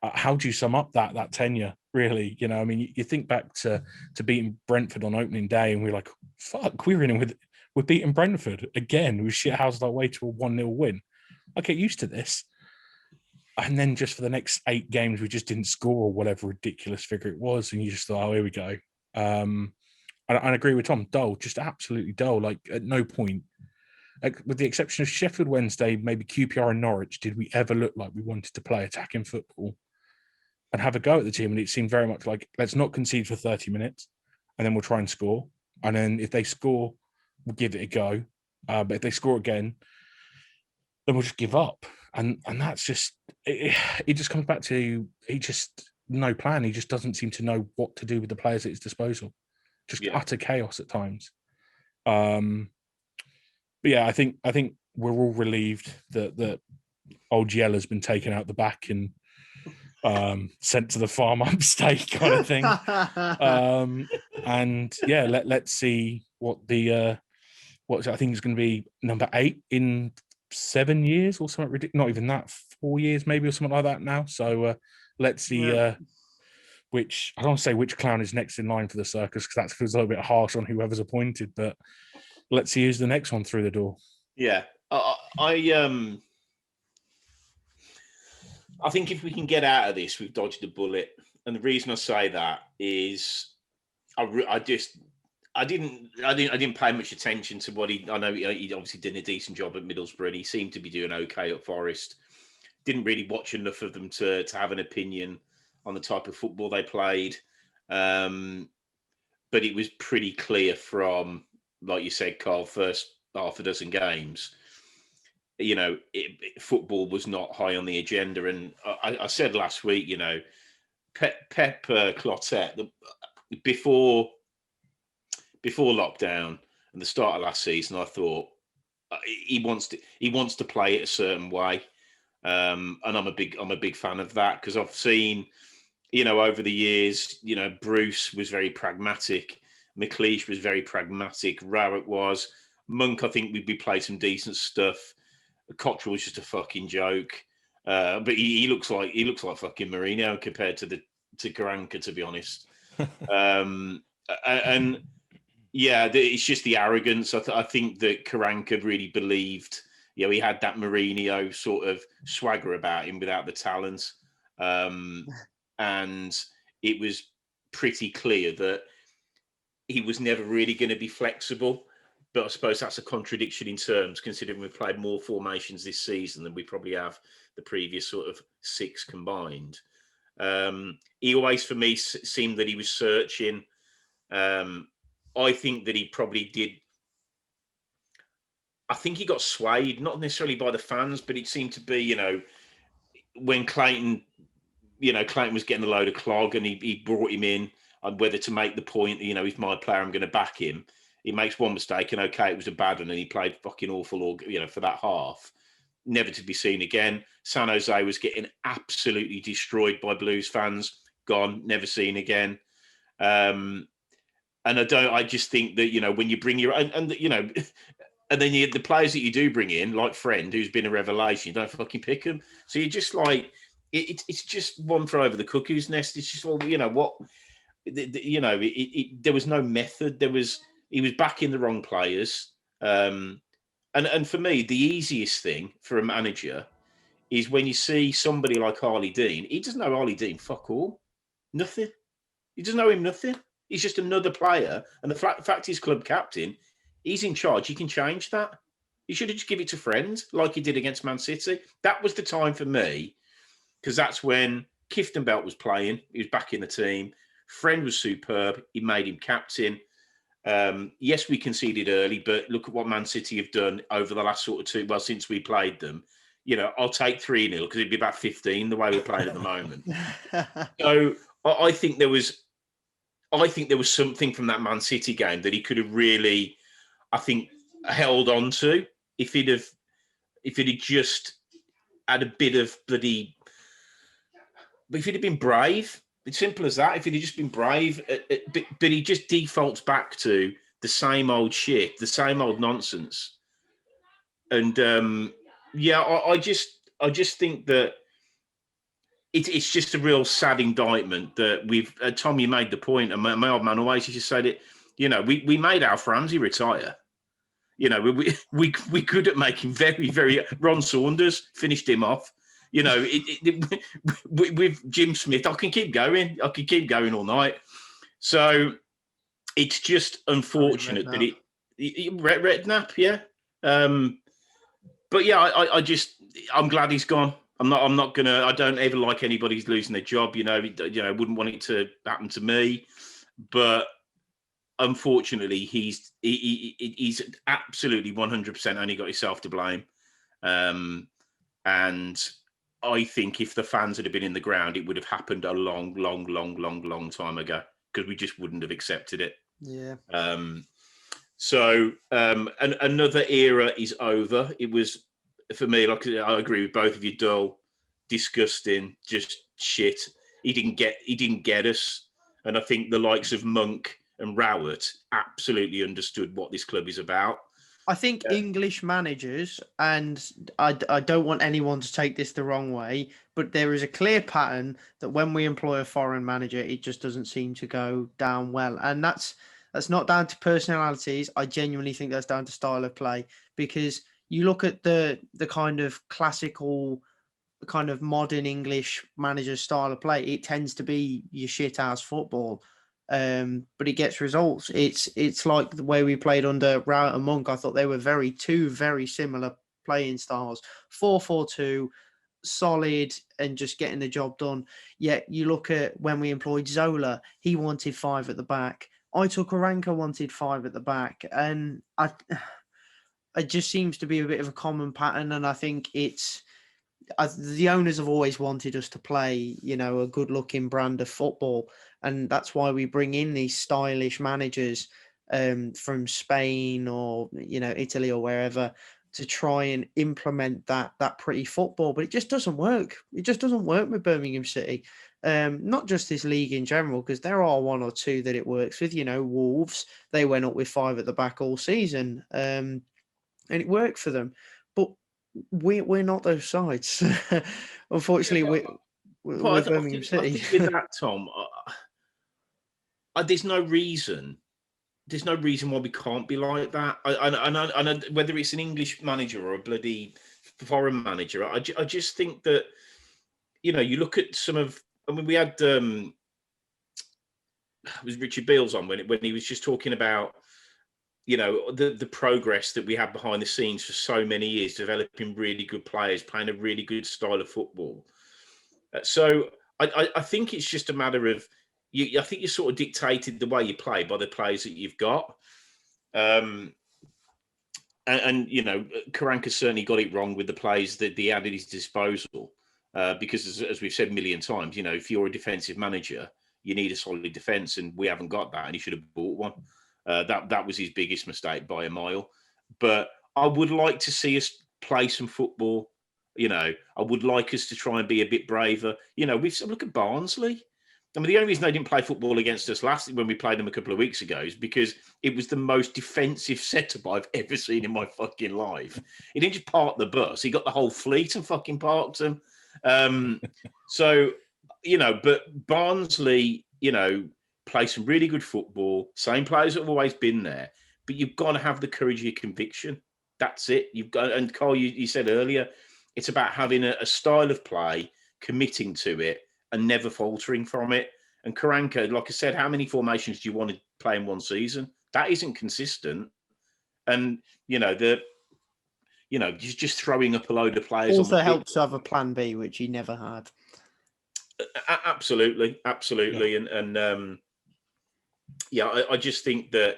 C: how do you sum up that tenure, really? You think back to beating Brentford on opening day, and we're like, fuck, we're beating Brentford again. We shithoused our way to a 1-0 win. I get used to this. And then just for the next 8 games, we just didn't score, or whatever ridiculous figure it was. And you just thought, oh, here we go. And I agree with Tom, dull, just absolutely dull. At no point, with the exception of Sheffield Wednesday, maybe QPR and Norwich, did we ever look like we wanted to play attacking football and have a go at the team? And it seemed very much like, let's not concede for 30 minutes and then we'll try and score. And then if they score, we'll give it a go. But if they score again, then we'll just give up. And that's just, it just comes back to, no plan. He just doesn't seem to know what to do with the players at his disposal. Just utter chaos at times. But yeah, I think we're all relieved that old Yell has been taken out the back and sent to the farm upstate kind of thing. And yeah, let's see what the I think is going to be number 8 in 7 years or something ridiculous. Not even that, 4 years maybe or something like that now. So let's see which, I don't want to say which clown is next in line for the circus, because that feels a little bit harsh on whoever's appointed, but let's see who's the next one through the door.
B: Yeah. I think if we can get out of this, we've dodged a bullet. And the reason I say that is I didn't pay much attention to what I know he obviously did a decent job at Middlesbrough, and he seemed to be doing okay at Forest. didn't really watch enough of them to have an opinion on the type of football they played. But it was pretty clear from, like you said, Carl, first half a dozen games, football was not high on the agenda. And I said last week, Pep Clotet, before lockdown and the start of last season, I thought he wants to play it a certain way, and I'm a big fan of that, because I've seen, over the years, Bruce was very pragmatic, McLeish was very pragmatic, Rowett was, Monk, I think we played some decent stuff. Cottrell was just a fucking joke, but he looks like fucking Mourinho compared to Karanka, to be honest. And yeah, it's just the arrogance. I think that Karanka really believed, he had that Mourinho sort of swagger about him without the talent. And it was pretty clear that he was never really going to be flexible. But I suppose that's a contradiction in terms, considering we've played more formations this season than we probably have the previous sort of 6 combined. He always, for me, seemed that he was searching. I think that he probably did. I think he got swayed, not necessarily by the fans, but it seemed to be, when Clayton was getting a load of clog and he brought him in, and whether to make the point, he's my player, I'm going to back him. He makes one mistake, and okay, it was a bad one, and he played fucking awful, for that half. Never to be seen again. San Jose was getting absolutely destroyed by Blues fans. Gone, never seen again. And I just think that, when you bring your and then the players that you do bring in, like Friend, who's been a revelation, you don't fucking pick them. So you're just like, it's just one for over the cuckoo's nest. It's just, well, what, there was no method. He was backing the wrong players. And for me, the easiest thing for a manager is when you see somebody like Harley Dean. He doesn't know Harley Dean fuck all. Nothing. He doesn't know him nothing. He's just another player. And the fact he's club captain, he's in charge. He can change that. He should have just given it to Friend like he did against Man City. That was the time for me, because that's when Kiftembelt was playing. He was back in the team. Friend was superb. He made him captain. Yes, we conceded early, but look at what Man City have done over the last sort of 2, since we played them. I'll take 3-0 because it'd be about 15 the way we're playing at the moment. So I think there was something from that Man City game that he could have really, I think, held on to if he'd just had a bit of bloody. But if he'd have been brave. It's simple as that. If he'd just been brave, but he just defaults back to the same old shit, the same old nonsense. And I just think that it's just a real sad indictment that we've. Tom, you made the point, and my old man always used to say that. We made Alf Ramsey retire. We could at making very, very. Ron Saunders finished him off. With Jim Smith, I can keep going. I can keep going all night. So it's just unfortunate that Redknapp, yeah. But yeah, I'm glad he's gone. I'm not gonna. I don't ever like anybody who's losing their job. Wouldn't want it to happen to me. But unfortunately, he's absolutely 100% only got himself to blame. And I think if the fans had been in the ground, it would have happened a long, long, long, long, long time ago, because we just wouldn't have accepted it.
A: Yeah.
B: So another era is over. It was, for me, like I agree with both of you, dull, disgusting, just shit. He didn't get us. And I think the likes of Monk and Rowett absolutely understood what this club is about.
A: I think English managers, and I don't want anyone to take this the wrong way, but there is a clear pattern that when we employ a foreign manager, it just doesn't seem to go down well. And that's not down to personalities. I genuinely think that's down to style of play, because you look at the kind of classical, kind of modern English manager style of play, it tends to be your shit ass football. But it gets results. It's like the way we played under Rowett and Monk. I thought they were two very similar playing styles. 4-4-2, solid and just getting the job done. Yet you look at when we employed Zola, he wanted 5 at the back. Aitor Karanka wanted 5 at the back, and it just seems to be a bit of a common pattern. And I think the owners have always wanted us to play, a good-looking brand of football, and that's why we bring in these stylish managers from Spain or Italy or wherever to try and implement that pretty football. But it just doesn't work. It just doesn't work with Birmingham City. Not just this league in general, because there are one or two that it works with. Wolves, they went up with 5 at the back all season, and it worked for them. But we're not those sides. Unfortunately, we're Birmingham City.
B: I think with that, Tom, there's no reason. There's no reason why we can't be like that. I whether it's an English manager or a bloody foreign manager, I just think that you look at some of. I mean, we had it was Richard Beales on when he was just talking about the progress that we had behind the scenes for so many years, developing really good players, playing a really good style of football. So I think it's just a matter of. I think you're sort of dictated the way you play by the players that you've got. And Karanka certainly got it wrong with the players that he had at his disposal. Because as we've said a million times, if you're a defensive manager, you need a solid defence, and we haven't got that, and he should have bought one. That was his biggest mistake by a mile. But I would like to see us play some football. I would like us to try and be a bit braver. Look at Barnsley. I mean, the only reason they didn't play football against us when we played them a couple of weeks ago is because it was the most defensive setup I've ever seen in my fucking life. He didn't just park the bus; he got the whole fleet and fucking parked them. But Barnsley, play some really good football. Same players that have always been there, but you've got to have the courage of your conviction. That's it. You've got, and Carl, you said earlier, it's about having a style of play, committing to it, and never faltering from it. And Karanka, like I said, how many formations do you want to play in one season? That isn't consistent. And just throwing up a load of players.
A: Also helps to have a plan B, which he never had.
B: Absolutely. Yeah. I just think that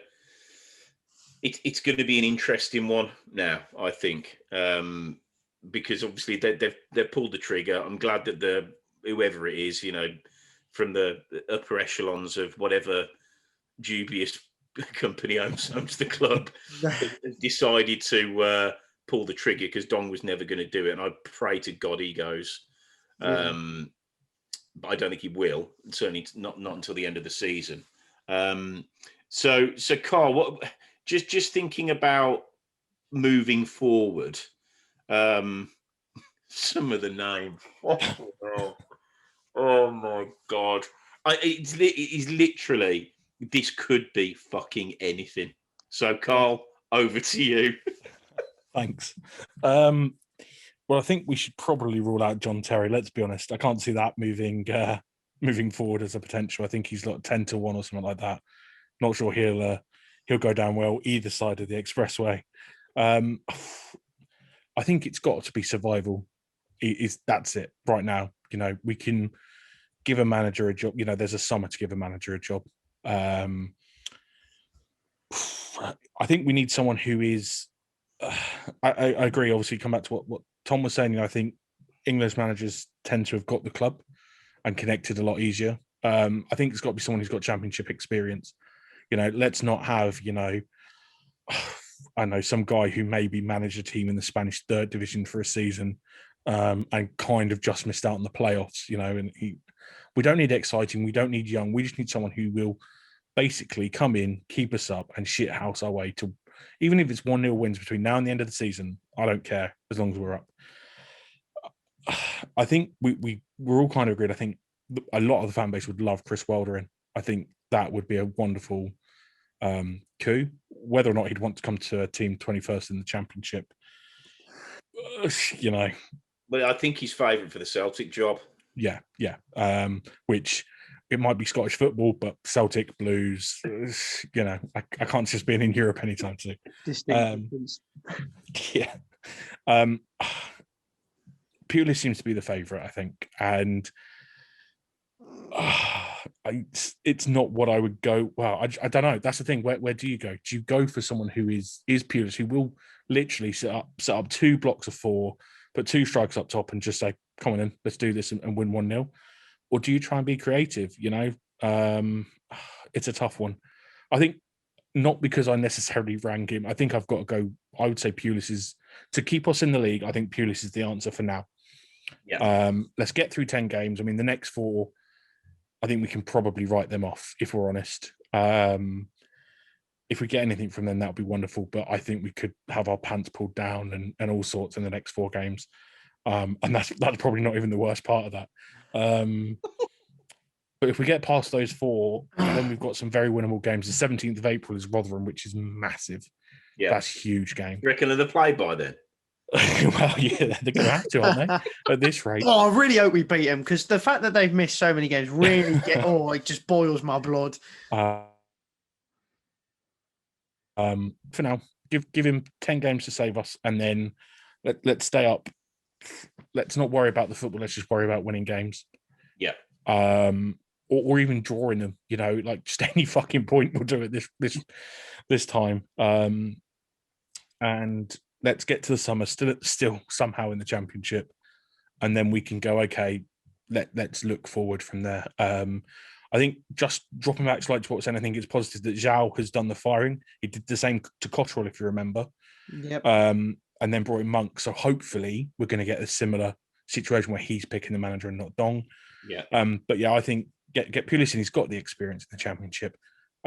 B: it's going to be an interesting one now. I think because obviously they've pulled the trigger. I'm glad that whoever it is, from the upper echelons of whatever dubious company owns the club, decided to pull the trigger, because Dong was never going to do it. And I pray to God he goes. But I don't think he will. Certainly not until the end of the season. So Carl, just thinking about moving forward, some of the names. Oh my God. It's literally, this could be fucking anything. So Carl, over to you.
C: Thanks. Well, I think we should probably rule out John Terry. Let's be honest. I can't see that moving forward as a potential. I think he's like 10-1 or something like that. Not sure he'll go down well either side of the expressway. I think it's got to be survival. That's it right now. We can give a manager a job. There's a summer to give a manager a job. I think we need someone who is. I agree. Obviously, come back to what Tom was saying. I think English managers tend to have got the club and connected a lot easier. I think it's got to be someone who's got championship experience. Let's not have, I know, some guy who maybe managed a team in the Spanish third division for a season and kind of just missed out on the playoffs, and we don't need exciting. We don't need young. We just need someone who will basically come in, keep us up and shit house our way to, even if it's 1-0 wins between now and the end of the season, I don't care as long as we're up. I think we're all kind of agreed. I think a lot of the fan base would love Chris Wilder in. I think that would be a wonderful coup. Whether or not he'd want to come to a team 21st in the championship,
B: But I think he's favourite for the Celtic job.
C: Yeah. Which it might be Scottish football, but Celtic Blues, I can't just being in Europe anytime soon.
A: Distinct.
C: Yeah. Pulis seems to be the favourite, I think, and it's not what I would go. Well, I don't know. That's the thing. Where do you go? Do you go for someone who is Pulis, who will literally set up 2 blocks of 4, put 2 strikers up top, and just say, "Come on in, let's do this," and win 1-0? Or do you try and be creative? It's a tough one. I think not because I necessarily rank him. I think I've got to go. I would say Pulis is, to keep us in the league. I think Pulis is the answer for now.
B: Yeah.
C: Let's get through 10 games. I mean, the next 4, I think we can probably write them off if we're honest. If we get anything from them, that would be wonderful. But I think we could have our pants pulled down and all sorts in the next 4 games. And that's probably not even the worst part of that. But if we get past those 4, then we've got some very winnable games. The 17th of April is Rotherham, which is massive.
B: Yeah.
C: That's a huge game.
B: You reckon they'll play by then?
C: Well, yeah, they're going to have to, aren't they? At this rate.
A: Oh, I really hope we beat them, because the fact that they've missed so many games really it just boils my blood.
C: For now, give him 10 games to save us, and then let's stay up. Let's not worry about the football. Let's just worry about winning games.
B: Yeah.
C: Or even drawing them. Like just any fucking point we'll do it this time. And let's get to the summer still somehow in the Championship, and then we can go, okay, let's look forward from there. I think just dropping back slightly to what I think it's positive that Zhao has done the firing. He did the same to Cottrell, if you remember.
A: Yep.
C: And then brought in Monk. So hopefully we're going to get a similar situation where he's picking the manager and not Dong.
B: Yeah.
C: But yeah, I think get Pulis in. He's got the experience in the Championship.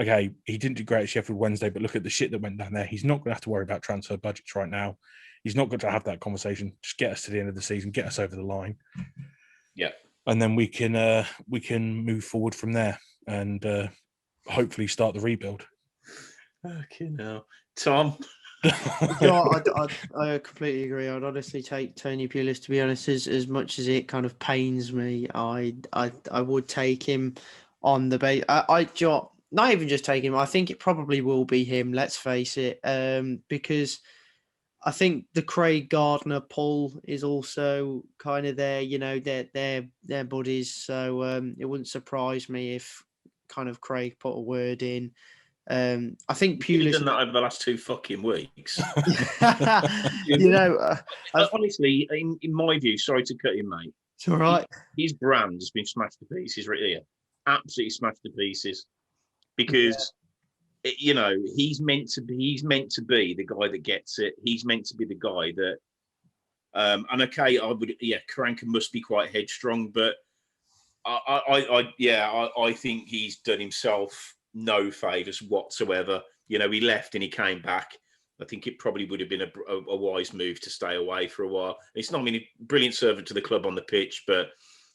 C: Okay, he didn't do great at Sheffield Wednesday, but look at the shit that went down there. He's not going to have to worry about transfer budgets right now. He's not going to have that conversation. Just get us to the end of the season, get us over the line.
B: Yeah.
C: And then we can move forward from there and hopefully start the rebuild.
B: Okay, now Tom.
A: I completely agree. I'd honestly take Tony Pulis, to be honest. As much as it kind of pains me, I would take him on the base. Not even just take him. I think it probably will be him. Let's face it, because I think the Craig Gardner pull is also kind of there. They're buddies, so it wouldn't surprise me if kind of Craig put a word in. I think Pulis
B: He's done that over the last 2 fucking weeks. Honestly, in my view, sorry to cut you, mate.
A: It's all right.
B: His brand has been smashed to pieces right here. Absolutely smashed to pieces. Because he's meant to be the guy that gets it. He's meant to be the guy that and okay, Karanka must be quite headstrong, but I think he's done himself no favours whatsoever. He left and he came back. I think it probably would have been a wise move to stay away for a while. It's not a brilliant servant to the club on the pitch, but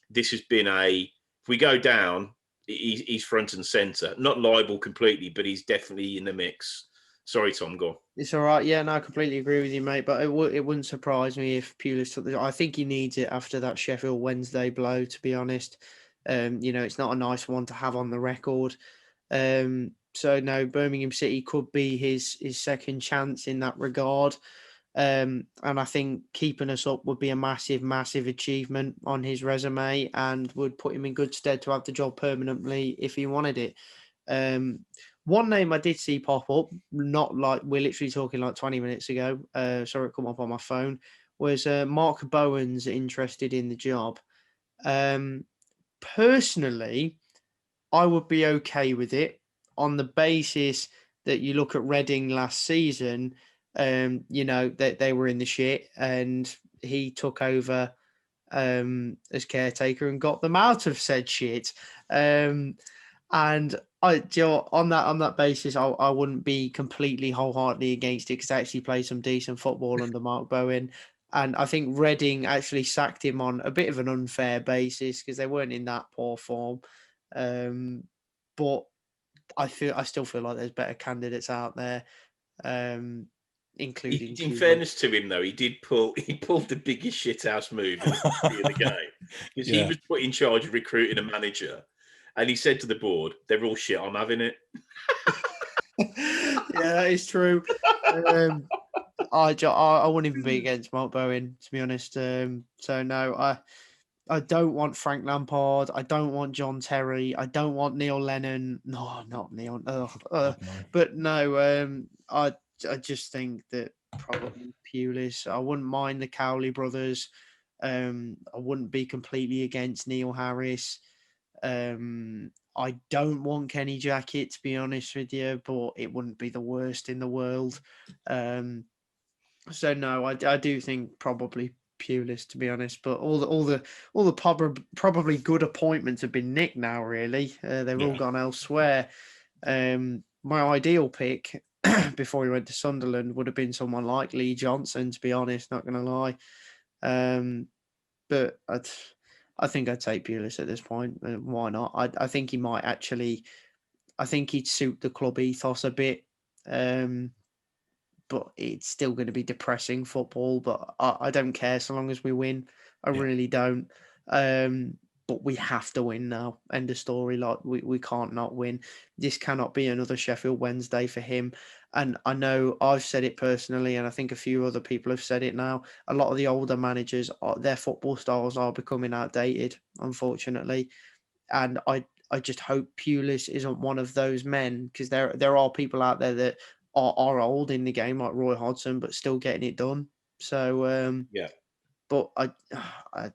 B: this has been if we go down, he's front and centre. Not liable completely, but he's definitely in the mix. Sorry, Tom, go on.
A: It's all right. Yeah, no, I completely agree with you, mate. But it wouldn't surprise me if Pulis took I think he needs it after that Sheffield Wednesday blow, to be honest. It's not a nice one to have on the record. So no, Birmingham City could be his second chance in that regard. And I think keeping us up would be a massive, massive achievement on his resume and would put him in good stead to have the job permanently if he wanted it. One name I did see pop up, not like we're literally talking like 20 minutes ago. Sorry, it come up on my phone. Was Mark Bowen's interested in the job? Personally, I would be okay with it on the basis that you look at Reading last season. That they were in the shit and he took over as caretaker and got them out of said shit. And on that basis, I wouldn't be completely wholeheartedly against it because I actually played some decent football under Mark Bowen. And I think Reading actually sacked him on a bit of an unfair basis because they weren't in that poor form. But I still feel like there's better candidates out there. Including
B: in fairness to him, though, he pulled the biggest shithouse move in the game because he was put in charge of recruiting a manager, and he said to the board, "They're all shit. I'm having it."
A: Yeah, that is true. I wouldn't even be against Mark Bowen, to be honest. So no, I don't want Frank Lampard. I don't want John Terry. I don't want Neil Lennon. No, not Neil.
C: No.
A: But no, I just think that probably Pulis. I wouldn't mind the Cowley brothers. I wouldn't be completely against Neil Harris. I don't want Kenny Jackett, to be honest with you, but it wouldn't be the worst in the world. So no, I do think probably Pulis, to be honest. But all the probably good appointments have been nicked now. Really, they've all gone elsewhere. My ideal pick before he went to Sunderland would have been someone like Lee Johnson, to be honest. Not going to lie, but I think I'd take Pulis at this point. Why not? I think he might actually. I think he'd suit the club ethos a bit. But it's still going to be depressing football. But I don't care so long as we win. I really don't. But we have to win now. End of story. Like we can't not win. This cannot be another Sheffield Wednesday for him. And I know I've said it personally, and I think a few other people have said it now. A lot of the older managers, their football styles are becoming outdated, unfortunately. And I just hope Pulis isn't one of those men, because there are people out there that are old in the game, like Roy Hodgson, but still getting it done. So but I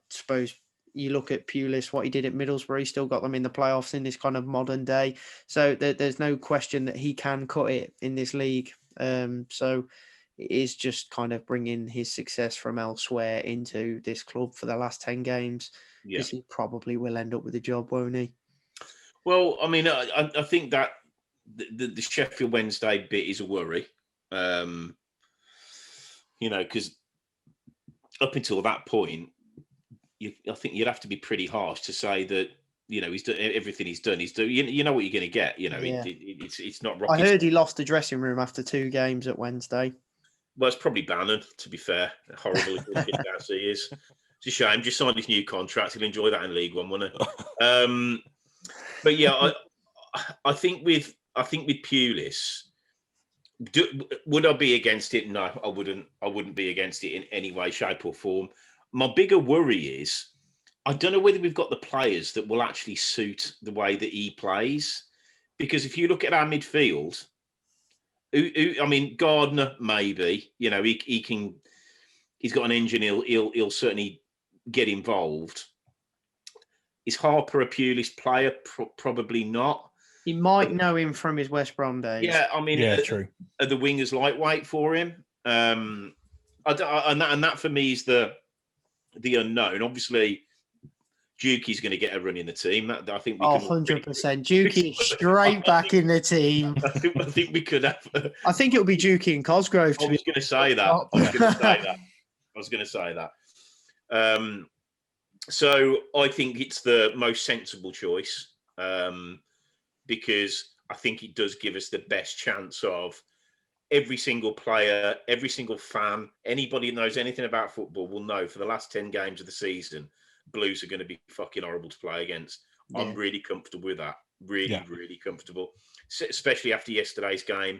A: suppose you look at Pulis, what he did at Middlesbrough, he still got them in the playoffs in this kind of modern day. So there's no question that he can cut it in this league. So it is just kind of bringing his success from elsewhere into this club for the last 10 games, because he probably will end up with a job, won't he?
B: Well, I mean, I think that the Sheffield Wednesday bit is a worry, because up until that point, I think you'd have to be pretty harsh to say that, he's done everything he's done. He's done. You know what you're going to get. It's not rocket.
A: I heard he lost the dressing room after 2 games at Wednesday.
B: Well, it's probably Bannon, to be fair. Horrible he is. It's a shame. Just signed his new contract. He'll enjoy that in League One, won't he? But yeah, I think with Pulis, would I be against it? No, I wouldn't. I wouldn't be against it in any way, shape, or form. My bigger worry is I don't know whether we've got the players that will actually suit the way that he plays. Because if you look at our midfield, I mean, Gardner maybe, he can. He's got an engine. He'll certainly get involved. Is Harper a Pulis player? Probably not.
A: He might know him from his West Brom days.
B: Yeah, I mean,
C: true.
B: Are the wingers lightweight for him? And that for me is the unknown. Obviously, Dukey's going to get a run in the team. I think we can.
A: 100%. Dukey straight back in the team.
B: I think we could have.
A: I think it'll be Dukey and Cosgrove.
B: I was going to say that. So I think it's the most sensible choice, because I think it does give us the best chance of every single player, every single fan, anybody that knows anything about football will know for the last 10 games of the season, Blues are going to be fucking horrible to play against. Yeah. I'm really comfortable with that. Really comfortable, especially after yesterday's game,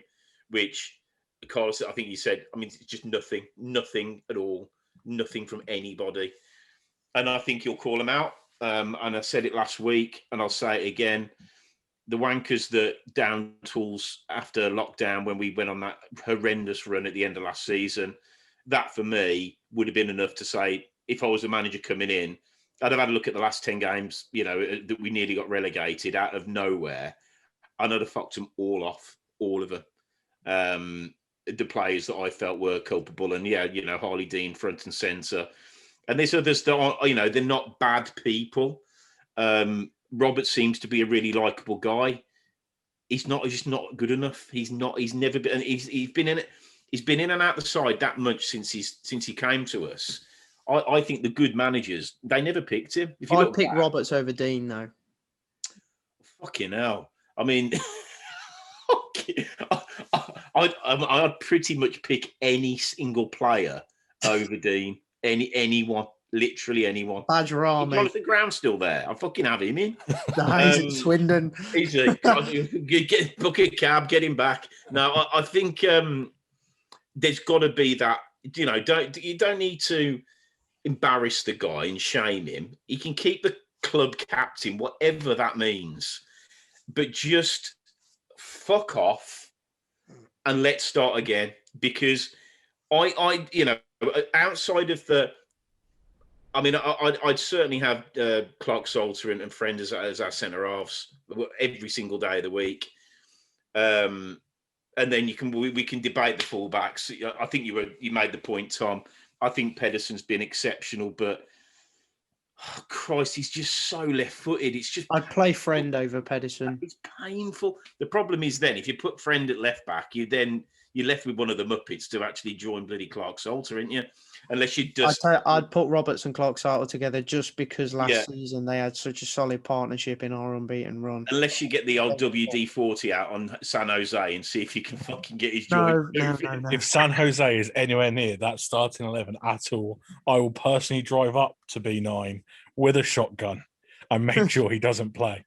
B: which, Carlos, I think you said, I mean, it's just nothing at all, nothing from anybody. And I think you'll call them out. And I said it last week, and I'll say it again. The wankers that down tools after lockdown, when we went on that horrendous run at the end of last season, that for me would have been enough to say, if I was the manager coming in, I'd have had a look at the last 10 games, that we nearly got relegated out of nowhere. And I'd have fucked them all off, all of them. The players that I felt were culpable. And Harley Dean front and centre. And there's others that are, they're not bad people. Robert seems to be a really likable guy. He's just not good enough. He's never been. He's been in and out the side that much since he came to us. I think the good managers, they never picked him.
A: I'd pick Roberts over Dean, though.
B: Fucking hell! I mean, I'd pretty much pick any single player over Dean. Anyone, literally anyone.
A: Badger Army.
B: Jonathan Brown's still there. I'll fucking have him in.
A: No, he's in Swindon.
B: He's book a cab, get him back. No, I think there's got to be that, you don't need to embarrass the guy and shame him. He can keep the club captain, whatever that means, but just fuck off and let's start again. Because outside of I'd certainly have Clark Salter and Friend as our centre halves every single day of the week. And then we can debate the fullbacks. I think you made the point, Tom. I think Pedersen's been exceptional, but Christ, he's just so left-footed. It's just
A: I'd play Friend over Pedersen.
B: It's painful. The problem is then if you put Friend at left back, you're left with one of the Muppets to actually join bloody Clark Salter, aren't you? Unless you just...
A: I'd put Roberts and Clark Salter together just because last season they had such a solid partnership in our unbeaten run.
B: Unless you get the old WD-40 out on San Jose and see if you can fucking get his joint.
A: No.
C: If San Jose is anywhere near that starting 11 at all, I will personally drive up to B9 with a shotgun and make sure he doesn't play.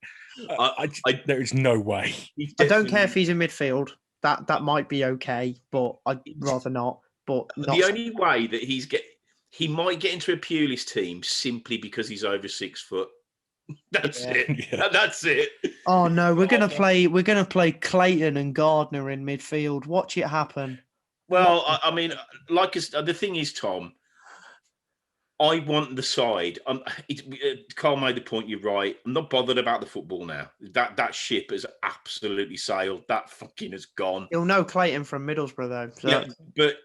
C: There is no way.
A: I don't care if he's in midfield. That might be okay, but I'd rather not. But
B: the only way that he might get into a Pulis team simply because he's over 6 foot. That's it. Yeah. That's it.
A: Oh no, we're gonna play Clayton and Gardner in midfield. Watch it happen.
B: Well, the thing is, Tom, I want the side. Carl made the point. You're right. I'm not bothered about the football now. That ship has absolutely sailed. That fucking has gone.
A: You'll know Clayton from Middlesbrough, though. So.
B: Yeah, but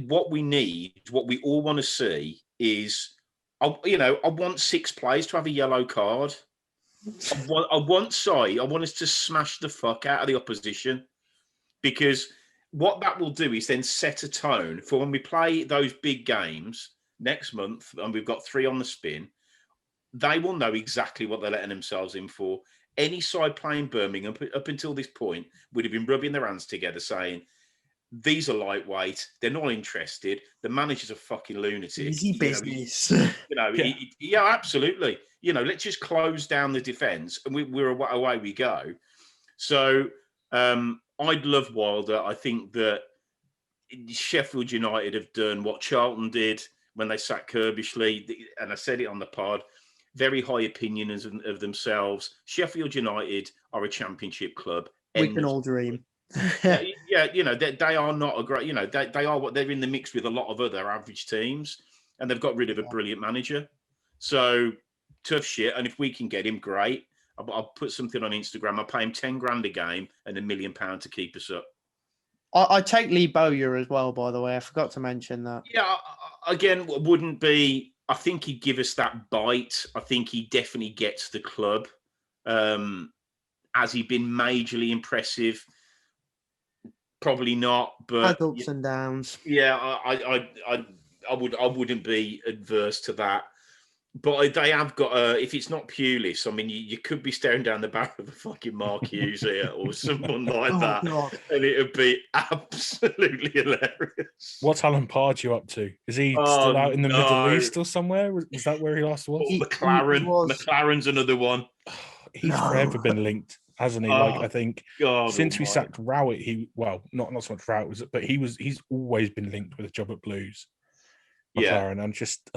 B: what we need, what we all want to see is, I want 6 players to have a yellow card. I want us to smash the fuck out of the opposition, because what that will do is then set a tone for when we play those big games next month, and we've got 3 on the spin. They will know exactly what they're letting themselves in for. Any side playing Birmingham up until this point would have been rubbing their hands together saying, these are lightweight, they're not interested, the manager's a fucking lunatic.
A: Easy business.
B: Yeah, absolutely. Let's just close down the defence and we're away we go. So I'd love Wilder. I think that Sheffield United have done what Charlton did when they sacked Kirbishley, and I said it on the pod, very high opinion of themselves. Sheffield United are a championship club.
A: We can all dream.
B: They are not a great, they are what they're in the mix with a lot of other average teams, and they've got rid of a brilliant manager. So tough shit. And if we can get him, great. I'll put something on Instagram. I'll pay him 10 grand a game and £1 million to keep us up.
A: I take Lee Bowyer as well, by the way. I forgot to mention that.
B: Yeah, again, wouldn't be... I think he'd give us that bite. I think he definitely gets the club. Has he been majorly impressive? Probably not, but...
A: Ups and downs.
B: Yeah, I wouldn't be adverse to that. But they have got if it's not Pulis, I mean, you could be staring down the barrel of a fucking Mark Hughes here or someone like that. God. And it would be absolutely hilarious.
C: What's Alan Pardew up to? Is he still out in the Middle East or somewhere? Was that where he last was?
B: McLaren's another one.
C: He's forever been linked, hasn't he? I think since we sacked Rowett, not so much Rowett, but he's always been linked with a job at Blues. McLaren, and just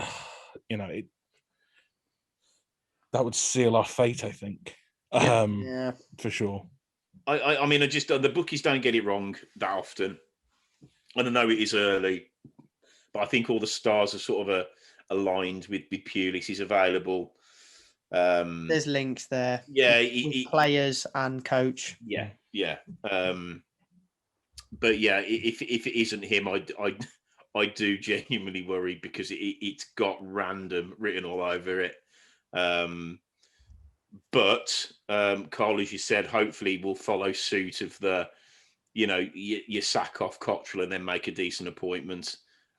C: that would seal our fate, I think. For sure.
B: I mean, the bookies don't get it wrong that often. And I know it is early, but I think all the stars are sort of aligned with Pulis. He's available.
A: There's links there.
B: Yeah,
A: with players and coach.
B: Yeah. But yeah, if it isn't him, I do genuinely worry because it's got random written all over it. But Carl, as you said, hopefully we'll follow suit of the, you sack off Cottrell and then make a decent appointment.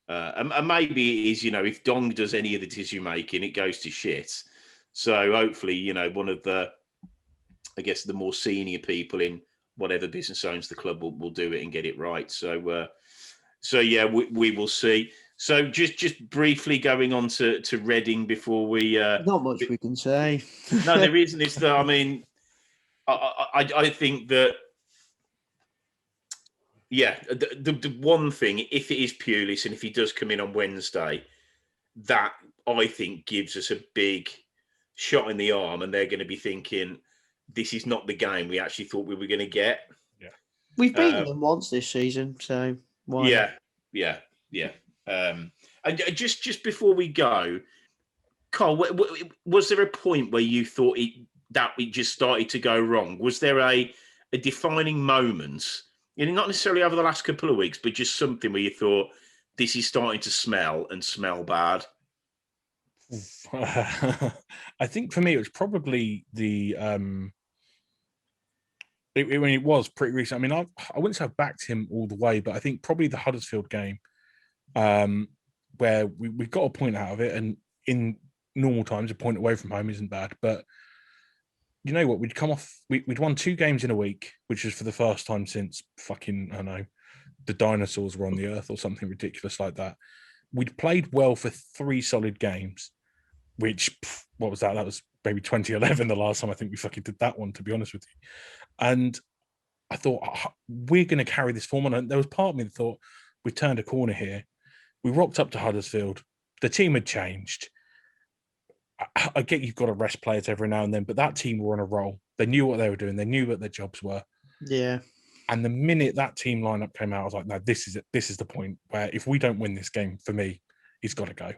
B: And maybe it is, if Dong does any of the decision making, it goes to shit. So hopefully, one of the, I guess, the more senior people in whatever business owns the club will do it and get it right. So yeah, we will see. So just briefly going on to Reading before we...
A: Not much we can say.
B: No, there isn't. It's I think that, Yeah, the one thing, if it is Pulis and if he does come in on Wednesday, that I think gives us a big shot in the arm, and they're going to be thinking, this is not the game we actually thought we were going to get.
C: Yeah.
A: We've beaten them once this season, so why not?
B: Yeah. And just before we go, Carl, was there a point where you thought that it just started to go wrong? Was there a defining moment, not necessarily over the last couple of weeks, but just something where you thought, this is starting to smell bad?
C: I think for me, it was probably the it was pretty recent. I mean, I wouldn't say I've backed him all the way, but I think probably the Huddersfield game, where we got a point out of it, and in normal times, a point away from home isn't bad. But you know what? We'd come off, we'd won 2 games in a week, which was for the first time since fucking, I don't know, the dinosaurs were on the earth or something ridiculous like that. We'd played well for 3 solid games, which, what was that? That was maybe 2011, the last time I think we fucking did that one, to be honest with you. And I thought, we're going to carry this form on. And there was part of me that thought, we turned a corner here. We rocked up to Huddersfield. The team had changed. I get you've got to rest players every now and then, but that team were on a roll. They knew what they were doing. They knew what their jobs were.
A: Yeah.
C: And the minute that team lineup came out, I was like, no, this is it. This is the point where if we don't win this game, for me, he's got to go.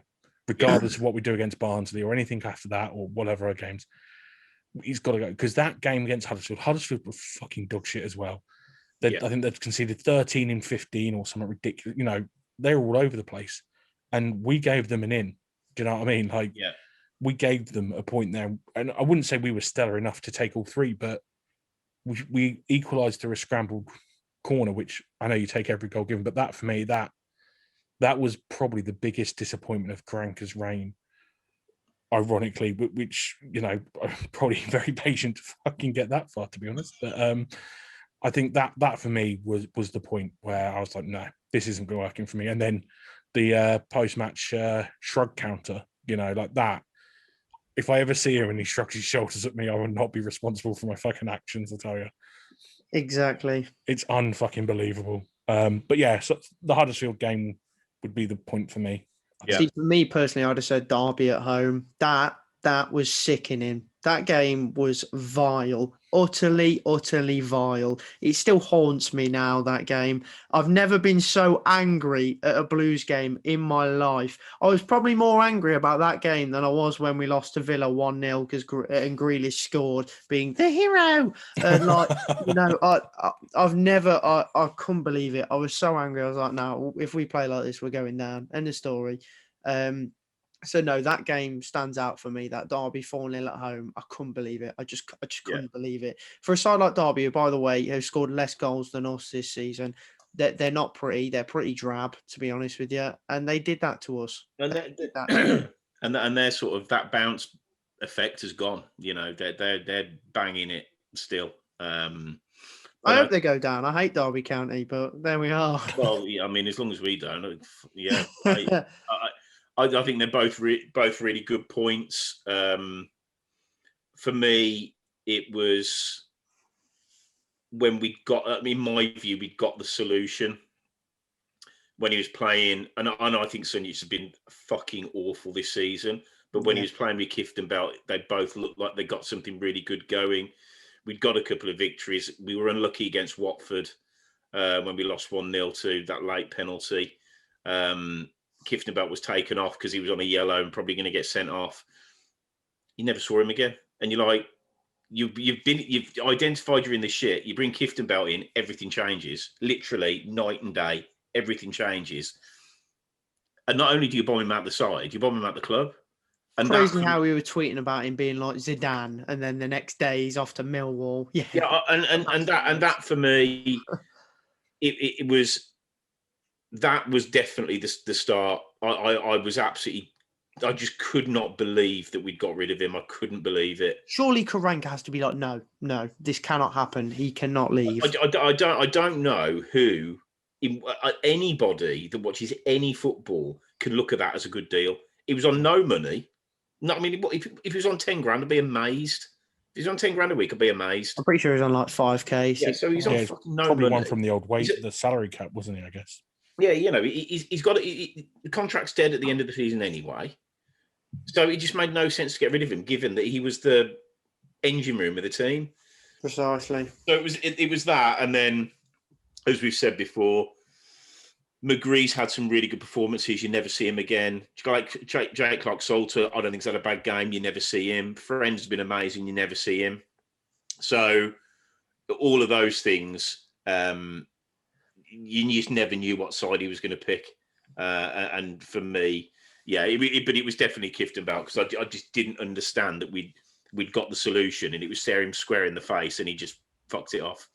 C: Regardless of what we do against Barnsley or anything after that or whatever games, he's got to go. Because that game against Huddersfield were fucking dog shit as well. I think they've conceded 13 in 15 or something ridiculous. They're all over the place. And we gave them an in. Do you know what I mean? We gave them a point there. And I wouldn't say we were stellar enough to take all 3, but we equalised through a scrambled corner, which I know you take every goal given, but that for me, that was probably the biggest disappointment of Karanka's reign, ironically, which, I'm probably very patient to fucking get that far, to be honest. But I think that for me was the point where I was like, no, this isn't working for me. And then the post-match shrug counter, like that. If I ever see him and he shrugs his shoulders at me, I will not be responsible for my fucking actions, I'll tell you.
A: Exactly.
C: It's unfucking believable. But yeah, so the Huddersfield game would be the point for me.
A: Yeah. See, for me personally, I'd have said Derby at home. That was sickening. That game was vile, utterly vile. It still haunts me now, that game. I've never been so angry at a Blues game in my life. I was probably more angry about that game than I was when we lost to Villa 1-0 because Grealish scored, being the hero. I couldn't believe it. I was so angry. I was like, no, if we play like this, we're going down. End of story. So no, that game stands out for me. That Derby 4-0 at home, I couldn't believe it. I just couldn't believe it. For a side like Derby, who, by the way, have scored less goals than us this season, they're not pretty. They're pretty drab, to be honest with you. And they did that to us.
B: And they're sort of, that bounce effect has gone. They're banging it still. I
A: hope they go down. I hate Derby County, but there we are.
B: Well, I mean, as long as we don't, yeah. I think they're both really good points. For me, it was when we got, in my view, we got the solution when he was playing. And I think Sunjic has been fucking awful this season. But when he was playing with Kifton Belt, they both looked like they got something really good going. We'd got a couple of victories. We were unlucky against Watford when we lost 1-0 to that late penalty. Kifton Belt was taken off because he was on a yellow and probably going to get sent off. You never saw him again. And you're like, you've identified you're in the shit. You bring Kifton Belt in, everything changes. Literally night and day, everything changes. And not only do you bomb him out the side, you bomb him out the club. And
A: crazy how we were tweeting about him being like Zidane, and then the next day he's off to Millwall. Yeah,
B: and that for me, it was. That was definitely the start. I was absolutely, I just could not believe that we'd got rid of him. I couldn't believe it.
A: Surely Karanka has to be like, no, this cannot happen. He cannot leave.
B: I don't know who, anybody that watches any football can look at that as a good deal. He was on no money. No, I mean, if he was on 10 grand, I'd be amazed. he's on 10 grand a week, I'll be amazed.
A: I'm pretty sure he's on like 5k.
B: Yeah, so he's on
C: it's
B: fucking no
C: probably
B: money.
C: one from the old wage, the salary cap, wasn't he? I guess.
B: Yeah, you know, he's got the contract's dead at the end of the season anyway. So it just made no sense to get rid of him, given that he was the engine room of the team.
A: Precisely.
B: So it was that, and then, as we've said before, McGree's had some really good performances. You never see him again. Like Jake Clark-Salter, I don't think he's had a bad game. You never see him. Friend's been amazing. You never see him. So all of those things, you just never knew what side he was going to pick. And for me, yeah, but it was definitely Kieftenbeld, because I just didn't understand that we'd got the solution and it was staring him square in the face and he just fucked it off.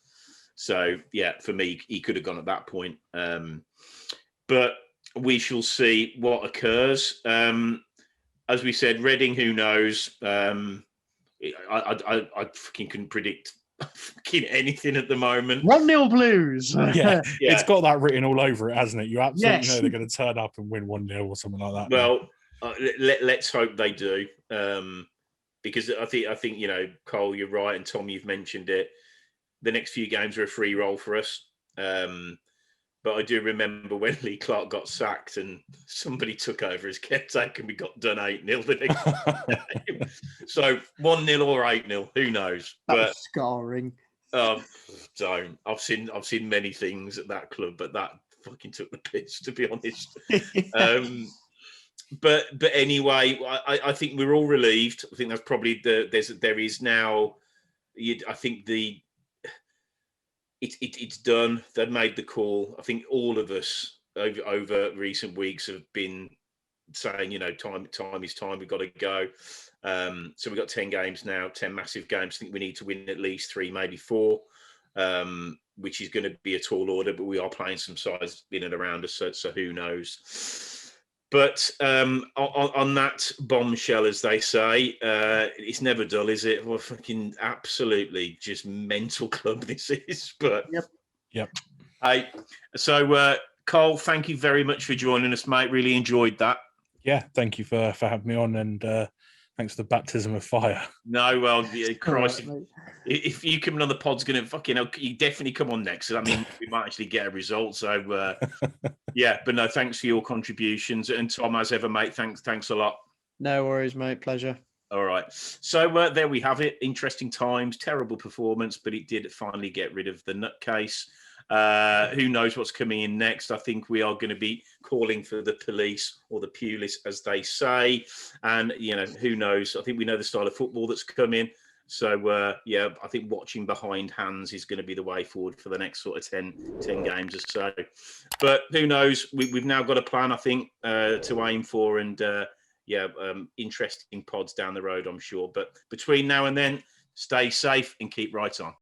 B: So, yeah, for me, he could have gone at that point. But we shall see what occurs. As we said, Reading, who knows? I fucking couldn't predict fucking anything at the moment.
A: 1-0 Blues.
C: Yeah, it's got that written all over it, hasn't it? You absolutely know they're going to turn up and win 1-0 or something like that.
B: Well, let's hope they do. Because I think, you know, Cole, you're right, and Tom, you've mentioned it. The next few games are a free roll for us. But I do remember when Lee Clark got sacked and somebody took over as caretaker and we got done 8-0 the next game. So 1-0 or 8-0, who knows?
A: That was scarring.
B: Don't. I've seen many things at that club, but that fucking took the piss, to be honest. But anyway, I think we're all relieved. I think that's probably there is now. I think it's done. They've made the call. I think all of us over recent weeks have been saying, you know, time is time. We've got to go. So we've got 10 games now, 10 massive games. I think we need to win at least 3, maybe 4, which is going to be a tall order. But we are playing some sides in and around us, so who knows? But on that bombshell, as they say, it's never dull, is it? Well, fucking absolutely just mental club this is. But
C: yep.
B: Hey, so Cole, thank you very much for joining us, mate. Really enjoyed that.
C: Yeah, thank you for having me on, and thanks for the baptism of fire.
B: No, well, Christ, if you come on the pod's going to fucking, you definitely come on next. I mean, we might actually get a result. So, yeah, but no, thanks for your contributions. And Tom, as ever, mate, thanks a lot.
A: No worries, mate. Pleasure.
B: All right. So there we have it. Interesting times, terrible performance, but it did finally get rid of the nutcase. Who knows what's coming in next? I think we are going to be calling for the police, or the Pulis, as they say. And, you know, who knows? I think we know the style of football that's coming. So, yeah, I think watching behind hands is going to be the way forward for the next sort of 10 games or so. But who knows? We've now got a plan, I think, to aim for. And, interesting pods down the road, I'm sure. But between now and then, stay safe and keep right on.